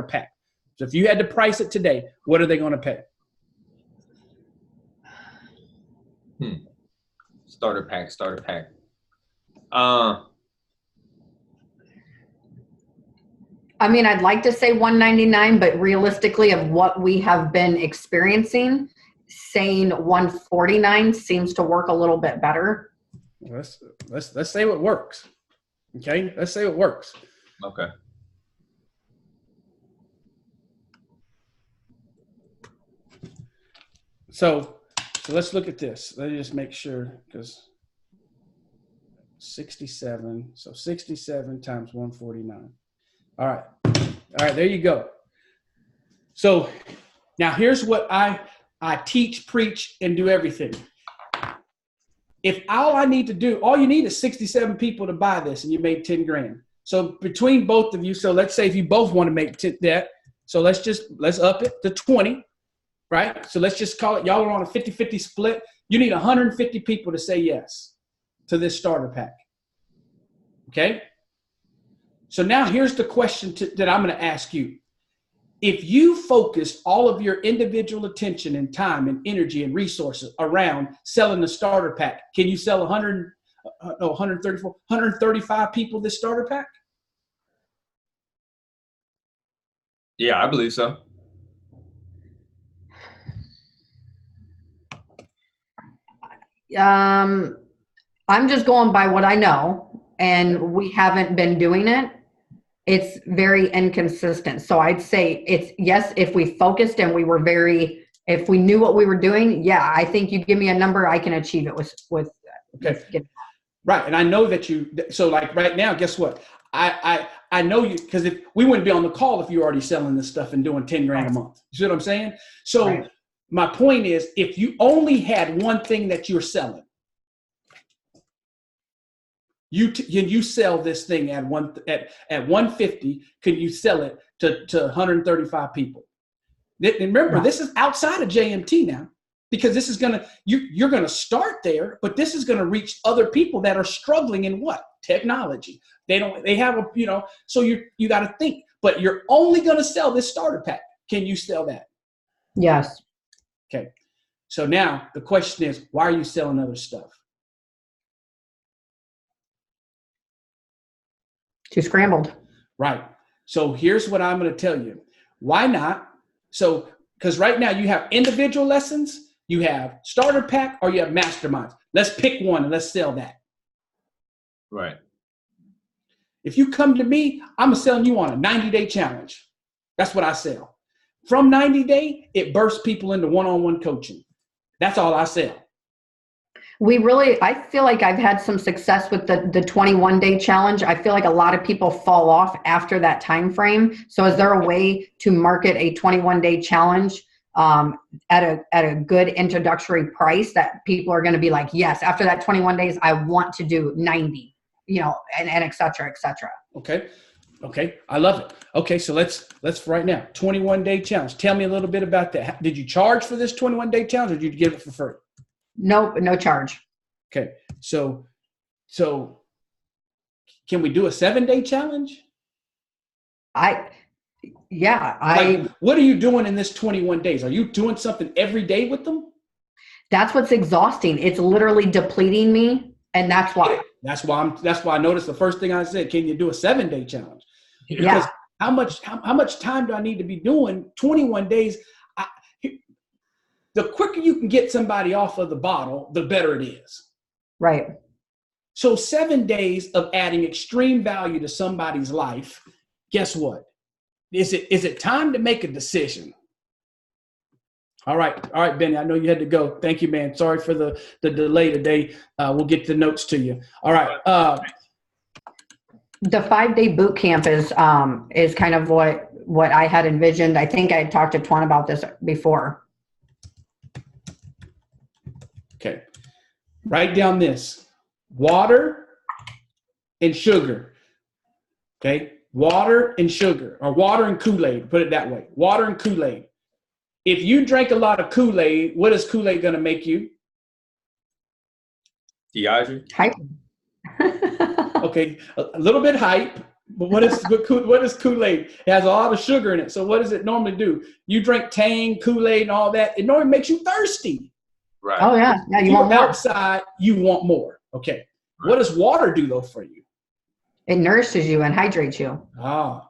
pack? So if you had to price it today, what are they going to pay? Starter pack. I mean, I'd like to say $199, but realistically of what we have been experiencing, saying $149 seems to work a little bit better. Let's say what works. Okay, let's say what works. Okay. So let's look at this. Let me just make sure, because 67. So 67 times 149. All right, there you go. So now here's what I teach, preach, and do everything. If all you need is 67 people to buy this, and you made 10 grand. So between both of you, so let's say if you both want to make that, so let's up it to 20, right? So let's just call it, y'all are on a 50-50 split. You need 150 people to say yes to this starter pack. Okay? So now here's the question that I'm going to ask you. If you focus all of your individual attention and time and energy and resources around selling the starter pack, can you sell 135 people this starter pack? Yeah, I believe so. I'm just going by what I know, and we haven't been doing it. It's very inconsistent. So I'd say it's yes, if we focused and if we knew what we were doing, yeah, I think you give me a number, I can achieve it with okay. Right. And I know that so like right now, guess what? I know you, because if we wouldn't be on the call if you're already selling this stuff and doing 10 grand a month. You see what I'm saying? So my point is, if you only had one thing that you're selling, you sell this thing at 150, can you sell it to 135 people? And remember, this is outside of JMT now, because this is you're gonna start there, but this is gonna reach other people that are struggling in what? Technology. They have so you got to think, but you're only gonna sell this starter pack. Can you sell that? Yes. Okay. So now the question is, why are you selling other stuff? Too scrambled. Right. So here's what I'm going to tell you. Why not? So, because right now you have individual lessons, you have starter pack, or you have masterminds. Let's pick one and let's sell that. Right. If you come to me, I'm selling you on a 90-day challenge. That's what I sell. From 90 day, it bursts people into one-on-one coaching. That's all I sell. I feel like I've had some success with the 21-day challenge. I feel like a lot of people fall off after that time frame. So is there a way to market a 21-day challenge at a good introductory price that people are going to be like, yes, after that 21 days, I want to do 90, and et cetera, et cetera. Okay. I love it. Okay. So let's right now, 21-day challenge. Tell me a little bit about that. Did you charge for this 21-day challenge, or did you give it for free? Nope, no charge. Okay. So can we do a 7-day challenge? Like, what are you doing in this 21 days? Are you doing something every day with them? That's what's exhausting. It's literally depleting me. And that's why. That's why I noticed the first thing I said, can you do a 7-day challenge? Because Yeah. how much time do I need to be doing 21 days? The quicker you can get somebody off of the bottle, the better it is. Right. So 7 days of adding extreme value to somebody's life, guess what? Is it time to make a decision? All right, Benny, I know you had to go. Thank you, man. Sorry for the delay today. We'll get the notes to you. All right. The 5-day boot camp is kind of what I had envisioned. I think I had talked to Twan about this before. Okay. Write down this: water and sugar. Okay. Water and sugar, or water and Kool-Aid. Put it that way. Water and Kool-Aid. If you drank a lot of Kool-Aid, what is Kool-Aid going to make you? Dehydrate. Hype. Okay, a little bit hype. But what is Kool-Aid? It has a lot of sugar in it. So what does it normally do? You drink Tang, Kool-Aid, and all that. It normally makes you thirsty. Right. Oh yeah. Yeah. You want more. Outside, you want more. Okay. Right. What does water do though for you? It nourishes you and hydrates you. I'm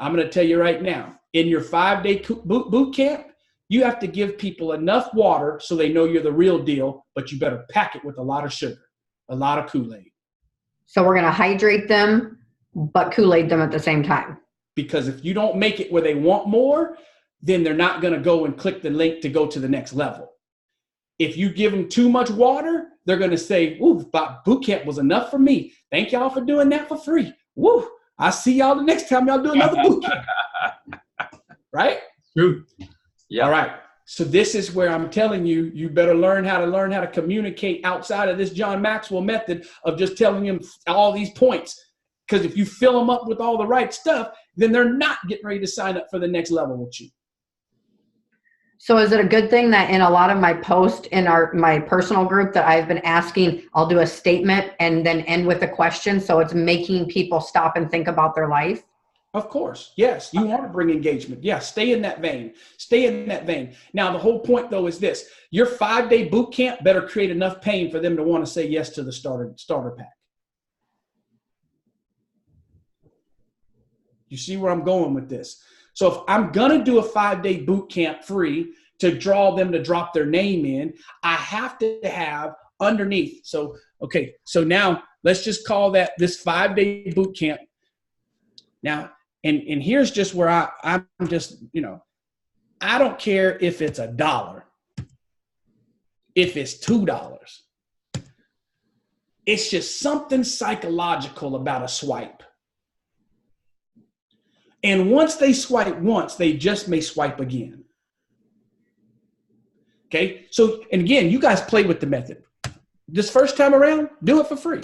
going to tell you right now. In your 5-day boot camp, you have to give people enough water so they know you're the real deal, but you better pack it with a lot of sugar, a lot of Kool-Aid. So we're going to hydrate them, but Kool-Aid them at the same time. Because if you don't make it where they want more, then they're not going to go and click the link to go to the next level. If you give them too much water, they're going to say, "Ooh, boot camp was enough for me. Thank y'all for doing that for free. Woo, I'll see y'all the next time y'all do another boot camp." Right? True. Yeah. All right. So this is where I'm telling you, you better learn how to communicate outside of this John Maxwell method of just telling them all these points. Because if you fill them up with all the right stuff, then they're not getting ready to sign up for the next level with you. So is it a good thing that in a lot of my posts in my personal group that I've been asking, I'll do a statement and then end with a question, so it's making people stop and think about their life? Of course. Yes. You want to bring engagement. Yeah. Stay in that vein. Stay in that vein. Now, the whole point though is this: your 5-day boot camp better create enough pain for them to want to say yes to the starter pack. You see where I'm going with this? So if I'm going to do a 5-day boot camp free to draw them to drop their name in, I have to have underneath. So, okay. So now let's just call that this 5-day boot camp. Now, and here's just where I'm just, I don't care if it's $1, if it's $2. It's just something psychological about a swipe. And once they swipe once, they just may swipe again. Okay. So, and again, you guys play with the method. This first time around, do it for free.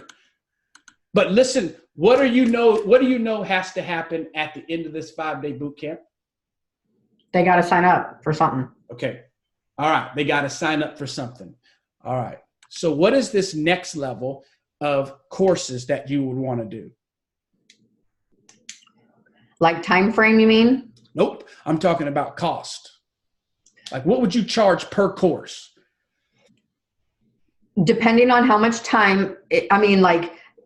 But listen, what do you know has to happen at the end of this 5-day boot camp? They got to sign up for something. Okay. All right. They got to sign up for something. All right. So what is this next level of courses that you would want to do? Like time frame, you mean? Nope. I'm talking about cost. Like, what would you charge per course? Depending on how much time,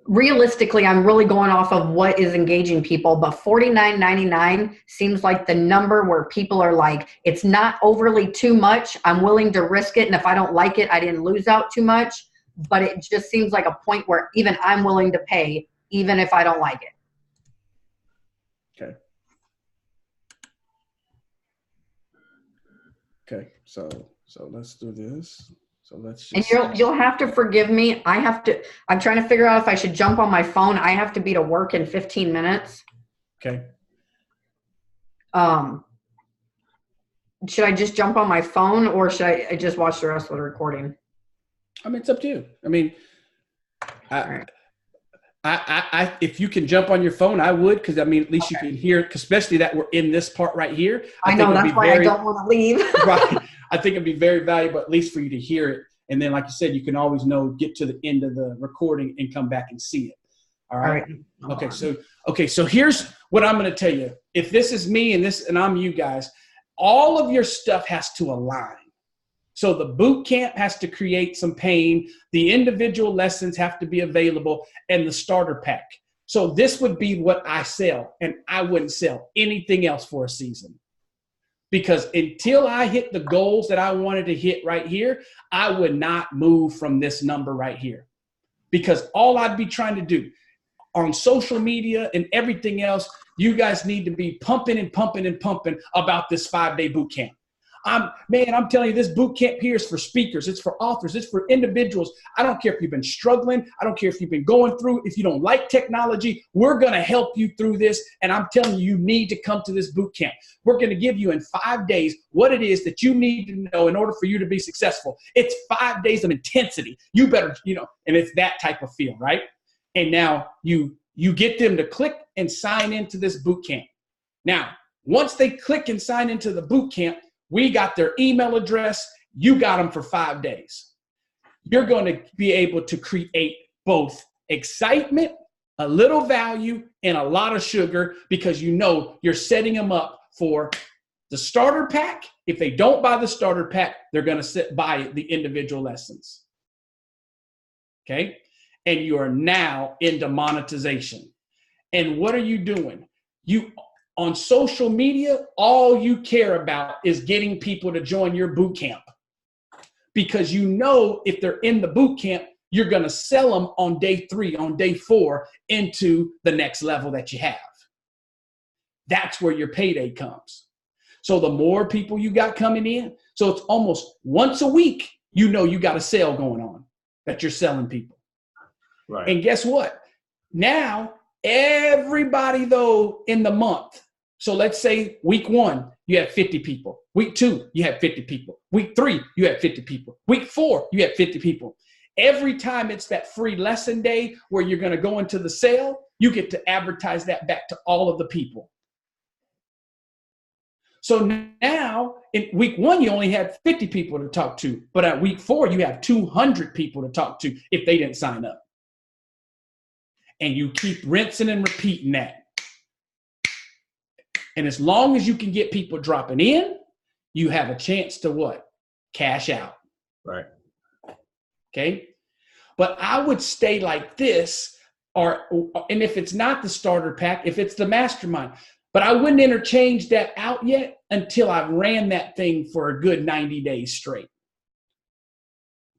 realistically, I'm really going off of what is engaging people, but $49.99 seems like the number where people are like, it's not overly too much. I'm willing to risk it. And if I don't like it, I didn't lose out too much, but it just seems like a point where even I'm willing to pay, even if I don't like it. Okay. So let's do this. So let's And just. you'll have to forgive me. I'm trying to figure out if I should jump on my phone. I have to be to work in 15 minutes. Okay. Should I just jump on my phone or should I just watch the rest of the recording? I mean, it's up to you. I mean, Right. I if you can jump on your phone, I would, because I mean, at least you can hear, especially that we're in this part right here. I know, that's why I don't want to leave. Right. I think it'd be very valuable, at least for you to hear it. And then, like you said, you can always get to the end of the recording and come back and see it. All right. Okay. So here's what I'm going to tell you. If this is me and I'm you guys, all of your stuff has to align. So the boot camp has to create some pain. The individual lessons have to be available, and the starter pack. So this would be what I sell, and I wouldn't sell anything else for a season. Because until I hit the goals that I wanted to hit right here, I would not move from this number right here. Because all I'd be trying to do on social media and everything else, you guys need to be pumping and pumping and pumping about this 5-day boot camp. I'm telling you, this boot camp here is for speakers. It's for authors. It's for individuals. I don't care if you've been struggling. I don't care if you've been going through. If you don't like technology, we're going to help you through this. And I'm telling you, you need to come to this boot camp. We're going to give you in 5 days what it is that you need to know in order for you to be successful. It's 5 days of intensity. You better, and it's that type of feel, right? And now you get them to click and sign into this boot camp. Now, once they click and sign into the boot camp, we got their email address. You got them for 5 days. You're going to be able to create both excitement, a little value, and a lot of sugar, because you're setting them up for the starter pack. If they don't buy the starter pack, they're going to buy the individual lessons. Okay? And you are now into monetization. And what are you doing? On social media, all you care about is getting people to join your boot camp, because if they're in the boot camp, you're going to sell them on day 3, on day 4 into the next level that you have. That's where your payday comes. So the more people you got coming in, so it's almost once a week, you got a sale going on that you're selling people. Right. And guess what? Now, everybody, though, in the month, so let's say week 1, you have 50 people. Week 2, you have 50 people. Week 3, you have 50 people. Week 4, you have 50 people. Every time it's that free lesson day where you're going to go into the sale, you get to advertise that back to all of the people. So now, in week 1, you only had 50 people to talk to. But at week 4, you have 200 people to talk to if they didn't sign up. And you keep rinsing and repeating that. And as long as you can get people dropping in, you have a chance to what? Cash out. Right. Okay. But I would stay like this, and if it's not the starter pack, if it's the mastermind, but I wouldn't interchange that out yet until I've ran that thing for a good 90 days straight.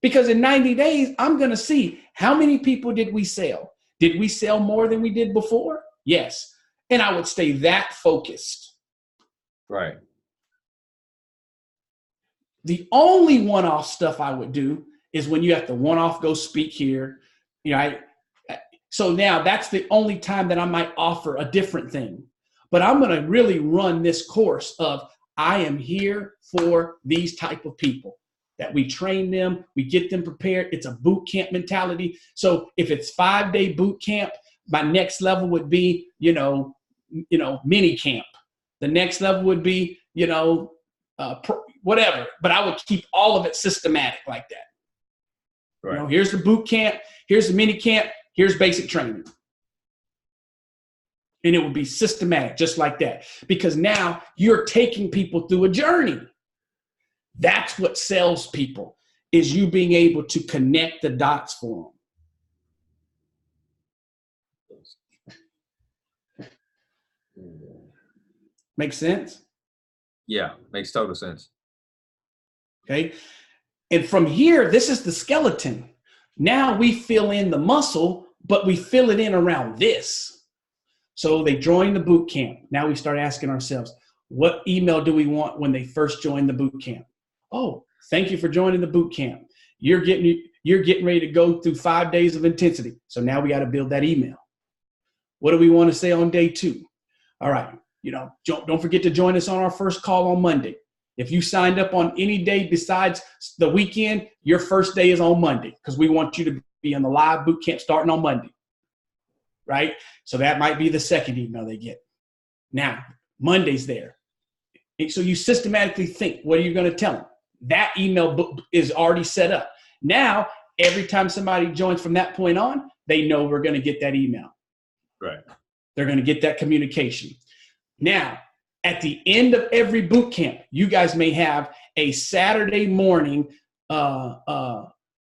Because in 90 days, I'm going to see how many people did we sell. Did we sell more than we did before? Yes. And I would stay that focused. Right. The only one-off stuff I would do is when you have to one-off go speak here. So now that's the only time that I might offer a different thing. But I'm going to really run this course of I am here for these type of people, that we train them, we get them prepared. It's a boot camp mentality. So if it's 5-day boot camp, my next level would be, mini camp. The next level would be, whatever. But I would keep all of it systematic like that. Right. Here's the boot camp. Here's the mini camp. Here's basic training. And it would be systematic, just like that. Because now you're taking people through a journey. That's what sells people, is you being able to connect the dots for them. Make sense? Yeah, makes total sense. Okay. And from here, this is the skeleton. Now we fill in the muscle, but we fill it in around this. So they join the boot camp. Now we start asking ourselves, what email do we want when they first join the boot camp? Oh, thank you for joining the boot camp. You're getting ready to go through 5 days of intensity. So now we got to build that email. What do we want to say on day 2? All right. Don't forget to join us on our first call on Monday. If you signed up on any day besides the weekend, your first day is on Monday because we want you to be on the live boot camp starting on Monday, right? So that might be the second email they get. Now, Monday's there. And so you systematically think, what are you going to tell them? That email book is already set up. Now, every time somebody joins from that point on, they know we're going to get that email. Right. They're going to get that communication. Now, at the end of every boot camp, you guys may have a Saturday morning, the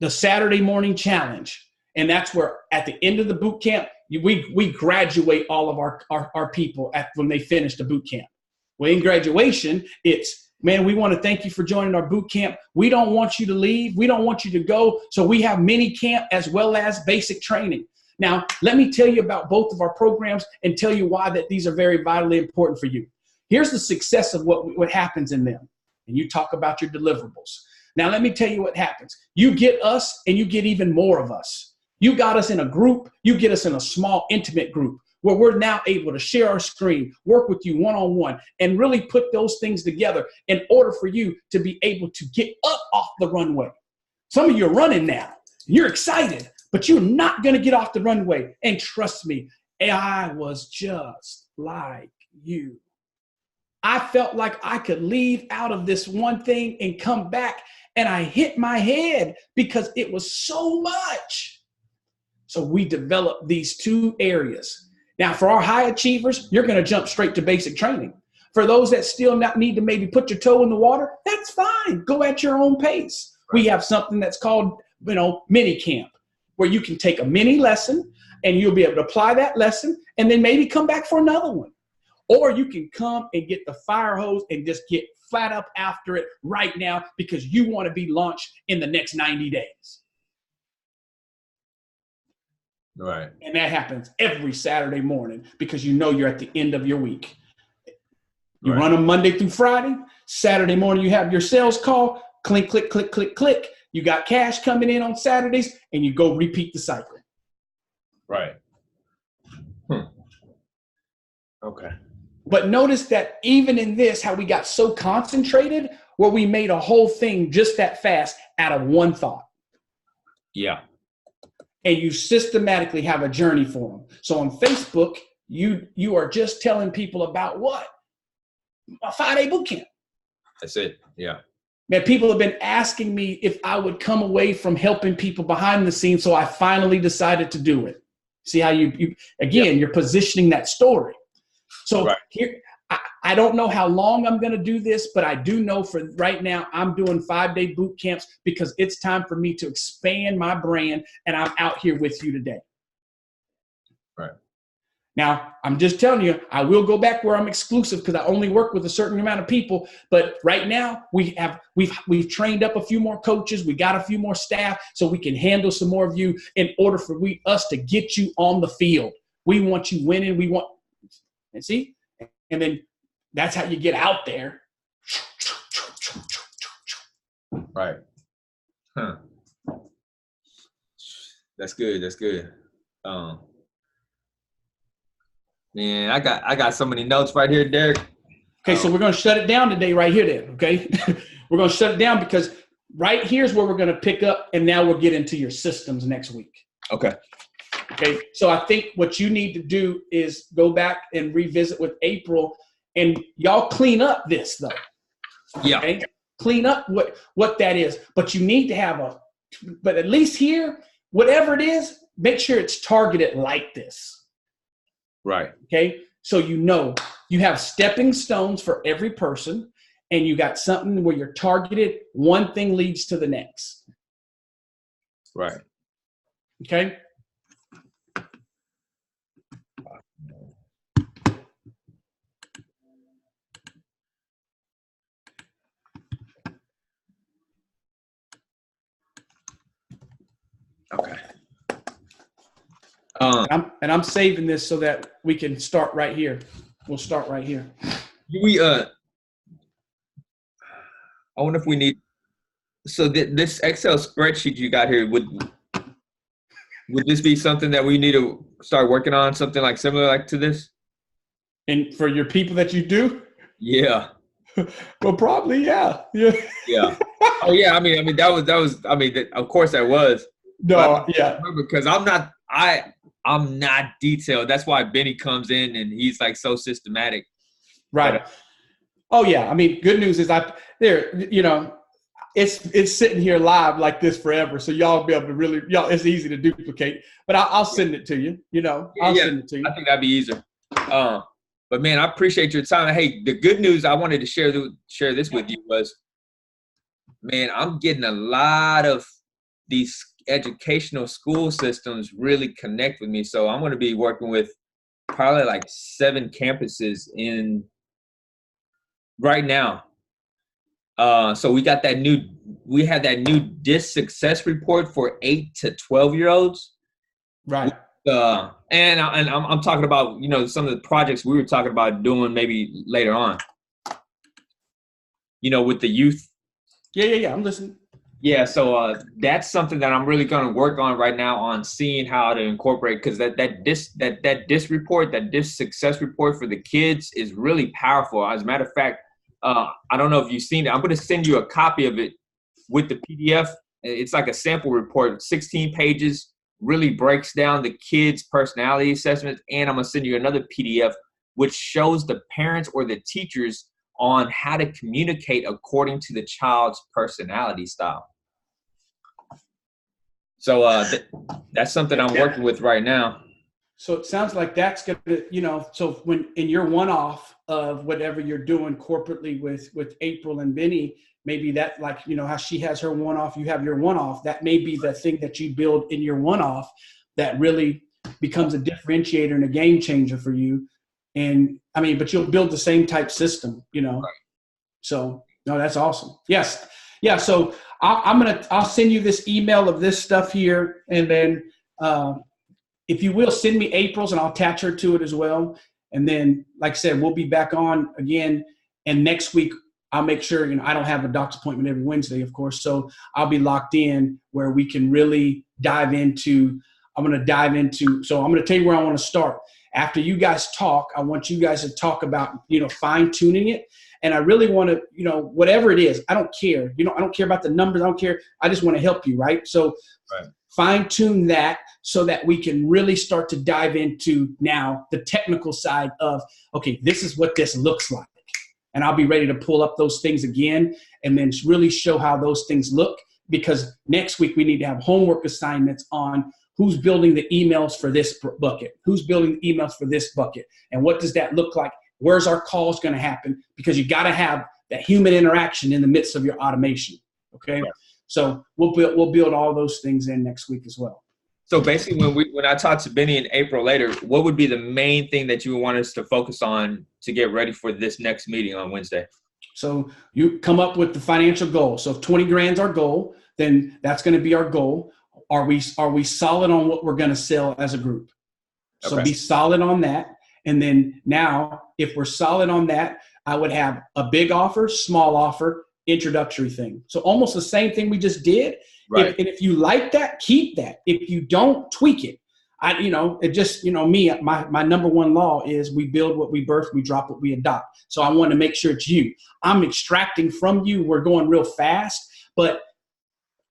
Saturday morning challenge. And that's where at the end of the boot camp, we graduate all of our people when they finish the boot camp. Well, in graduation, it's, man, we want to thank you for joining our boot camp. We don't want you to leave. We don't want you to go. So we have mini camp as well as basic training. Now, let me tell you about both of our programs and tell you why that these are very vitally important for you. Here's the success of what happens in them. And you talk about your deliverables. Now, let me tell you what happens. You get us and you get even more of us. You got us in a group. You get us in a small, intimate group where we're now able to share our screen, work with you one-on-one, and really put those things together in order for you to be able to get up off the runway. Some of you are running now. You're excited, but you're not going to get off the runway. And trust me, I was just like you. I felt like I could leave out of this one thing and come back, and I hit my head because it was so much. So we developed these 2 areas. Now, for our high achievers, you're going to jump straight to basic training. For those that still need to maybe put your toe in the water, that's fine. Go at your own pace. We have something that's called, mini camp, where you can take a mini lesson and you'll be able to apply that lesson and then maybe come back for another one. Or you can come and get the fire hose and just get flat up after it right now because you want to be launched in the next 90 days. Right. And that happens every Saturday morning because you're at the end of your week. You run them Monday through Friday. Saturday morning, you have your sales call. Click, click, click, click, click. You got cash coming in on Saturdays, and you go repeat the cycle. Right. Okay. But notice that even in this, how we got so concentrated where we made a whole thing just that fast out of one thought. Yeah. And you systematically have a journey for them. So on Facebook, you are just telling people about what? A 5-day boot camp. That's it. Yeah. Man, people have been asking me if I would come away from helping people behind the scenes, so I finally decided to do it. See how you're positioning that story. So here, I don't know how long I'm going to do this, but I do know for right now, I'm doing 5-day boot camps because it's time for me to expand my brand, and I'm out here with you today. Right. Now, I'm just telling you, I will go back where I'm exclusive because I only work with a certain amount of people. But right now, we've trained up a few more coaches. We got a few more staff so we can handle some more of you in order for us to get you on the field. We want you winning. And see? And then that's how you get out there. Right. Huh. That's good. That's good. Man, I got so many notes right here, Derek. Okay, so we're going to shut it down today right here then, okay? We're going to shut it down because right here's where we're going to pick up, and now we'll get into your systems next week. Okay. Okay, so I think what you need to do is go back and revisit with April, and y'all clean up this, though. Yeah. Okay? Clean up what that is. But you need to have but at least here, whatever it is, make sure it's targeted like this. Right. Okay, so you have stepping stones for every person, and you got something where you're targeted. One thing leads to the next. Right. Okay. Okay. I'm saving this so that we can start right here. We'll start right here. I wonder if we need So this Excel spreadsheet you got here, would this be something that we need to start working on, something like similar like to this? And for your people that you do, Yeah. well, probably, yeah. Yeah. Yeah. Oh yeah. I mean, that was. I mean, of course that was. No, yeah. Because I'm not detailed. That's why Benny comes in and he's like so systematic. Right. Oh yeah. I mean, good news is it's sitting here live like this forever. So y'all be able to really, it's easy to duplicate, but I'll send it to you, I'll send it to you. I think that'd be easier. But man, I appreciate your time. Hey, the good news I wanted to share this with you was, man, I'm getting a lot of these educational school systems really connect with me. So I'm going to be working with probably like 7 campuses right now. So we had that new DIS success report for 8 to 12-year-olds. Right. And I'm talking about, some of the projects we were talking about doing maybe later on, with the youth. Yeah. I'm listening. Yeah. So that's something that I'm really going to work on right now on seeing how to incorporate, because that DIS report, that DIS success report for the kids is really powerful. As a matter of fact, I don't know if you've seen it. I'm going to send you a copy of it with the PDF. It's like a sample report, 16 pages, really breaks down the kids' personality assessments. And I'm going to send you another PDF, which shows the parents or the teachers on how to communicate according to the child's personality style. So that's something I'm working with right now. So it sounds like that's going to, so when in your one-off of whatever you're doing corporately with April and Benny, maybe that, like, how she has her one-off, you have your one-off, that may be the thing that you build in your one-off that really becomes a differentiator and a game changer for you. And I mean, but you'll build the same type system, Right. So no, that's awesome. Yes. Yeah. So I'll send you this email of this stuff here. And then, if you will, send me April's and I'll attach her to it as well. And then, like I said, we'll be back on again. And next week, I'll make sure, I don't have a doctor's appointment every Wednesday, of course. So I'll be locked in where we can really dive into, so I'm going to tell you where I want to start. After you guys talk, I want you guys to talk about, fine tuning it. And I really want to, whatever it is, I don't care. I don't care about the numbers. I don't care. I just want to help you. Right. So fine tune that so that we can really start to dive into now the technical side of, okay, this is what this looks like. And I'll be ready to pull up those things again and then really show how those things look, because next week we need to have homework assignments on who's building the emails for this bucket, who's building the emails for this bucket, and what does that look like? Where's our calls going to happen? Because you got to have that human interaction in the midst of your automation. Okay. Yeah. So we'll build all those things in next week as well. So basically, when I talk to Benny in April later, what would be the main thing that you would want us to focus on to get ready for this next meeting on Wednesday? So you come up with the financial goal. So if 20 grand's our goal, then that's going to be our goal. Are we solid on what we're going to sell as a group? So Be solid on that. And then now, if we're solid on that, I would have a big offer, small offer, introductory thing. So almost the same thing we just did. Right. If you like that, keep that. If you don't, tweak it. Me, my number one law is we build what we birth, we drop what we adopt. So I want to make sure it's you. I'm extracting from you. We're going real fast, but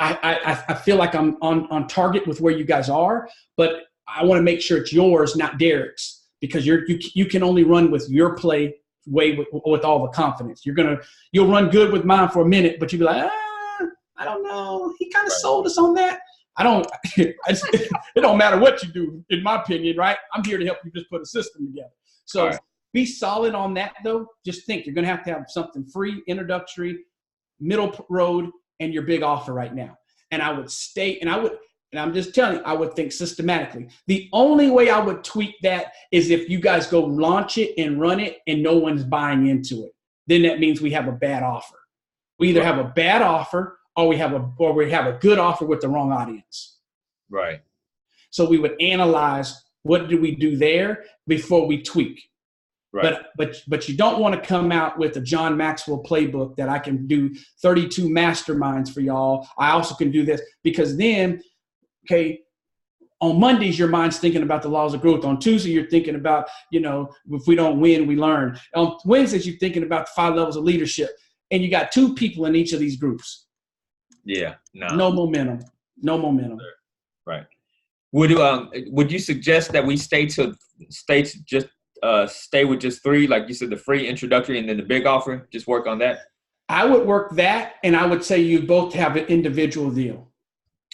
I feel like I'm on target with where you guys are, but I want to make sure it's yours, not Derek's. Because you can only run with your play way with all the confidence. You'll run good with mine for a minute, but you'll be like, I don't know. He kind of sold us on that. It don't matter what you do, in my opinion, right? I'm here to help you just put a system together. So Be solid on that though. Just think you're going to have something free, introductory, middle road, and your big offer right now. And I would and I'm just telling you, I would think systematically. The only way I would tweak that is if you guys go launch it and run it and no one's buying into it. Then that means we have a bad offer. We either have a bad offer or we have a good offer with the wrong audience. Right. So we would analyze what did we do there before we tweak. Right. But you don't want to come out with a John Maxwell playbook that I can do 32 masterminds for y'all. I also can do this, because then, okay, on Mondays, your mind's thinking about the laws of growth. On Tuesday, you're thinking about, if we don't win, we learn. On Wednesdays, you're thinking about the 5 levels of leadership. And you got 2 people in each of these groups. Yeah. No momentum. No momentum. Right. Would you suggest that we stay with just 3, like you said, the free introductory and then the big offer? Just work on that. I would work that, and I would say you both have an individual deal.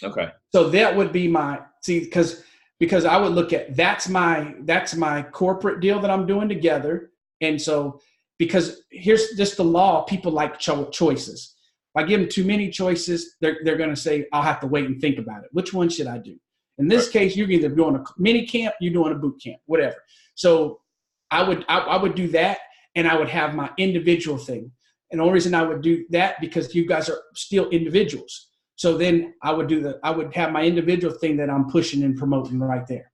Okay. So that would be because I would look at that's my corporate deal that I'm doing together, and so because here's just the law: people like choices. If I give them too many choices, they're going to say, I'll have to wait and think about it. Which one should I do? In this case, you're either doing a mini camp, you're doing a boot camp, whatever. So I would do that, and I would have my individual thing. And the only reason I would do that, because you guys are still individuals. So then I would have my individual thing that I'm pushing and promoting right there.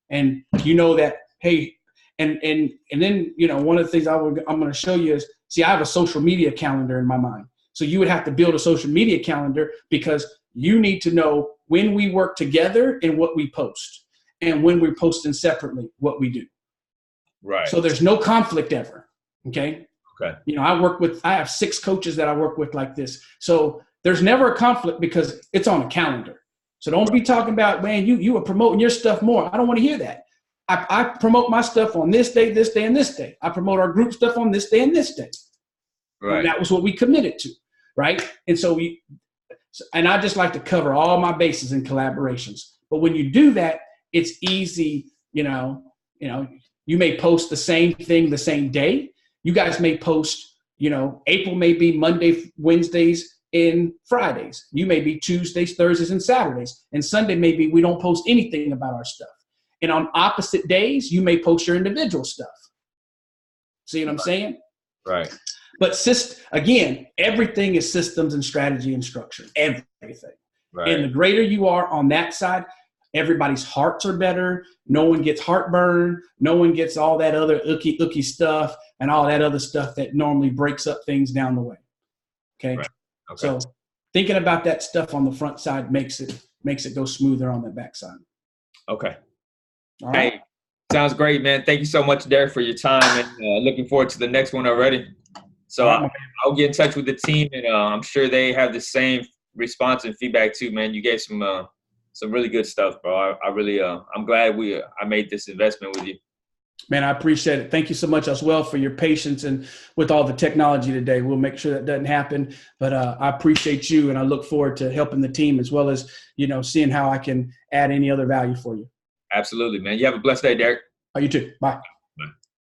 And that, hey, and then, one of the things I'm going to show you is, I have a social media calendar in my mind. So you would have to build a social media calendar, because you need to know when we work together and what we post, and when we're posting separately, what we do. Right. So there's no conflict ever. Okay. Okay. I have 6 coaches that I work with like this. So there's never a conflict, because it's on a calendar. So don't be talking about, man, you are promoting your stuff more. I don't want to hear that. I promote my stuff on this day, and this day. I promote our group stuff on this day and this day. Right. And that was what we committed to. Right. And so and I just like to cover all my bases in collaborations. But when you do that, it's easy. You may post the same thing the same day. You guys may post, April may be Monday, Wednesdays, and Fridays. You may be Tuesdays, Thursdays, and Saturdays. And Sunday may be we don't post anything about our stuff. And on opposite days, you may post your individual stuff. See what I'm saying? Right. But again, everything is systems and strategy and structure. Everything. Right. And the greater you are on that side, everybody's hearts are better. No one gets heartburn. No one gets all that other icky stuff and all that other stuff that normally breaks up things down the way. Okay. Right. Okay. So thinking about that stuff on the front side makes it go smoother on the back side. Okay. All right. Hey, sounds great, man. Thank you so much, Derek, for your time, and looking forward to the next one already. So I'll get in touch with the team, and I'm sure they have the same response and feedback too, man. You gave some really good stuff, bro. I really, I'm glad I made this investment with you. Man, I appreciate it. Thank you so much as well for your patience and with all the technology today. We'll make sure that doesn't happen. But I appreciate you, and I look forward to helping the team, as well as, seeing how I can add any other value for you. Absolutely, man. You have a blessed day, Derek. Oh, you too. Bye.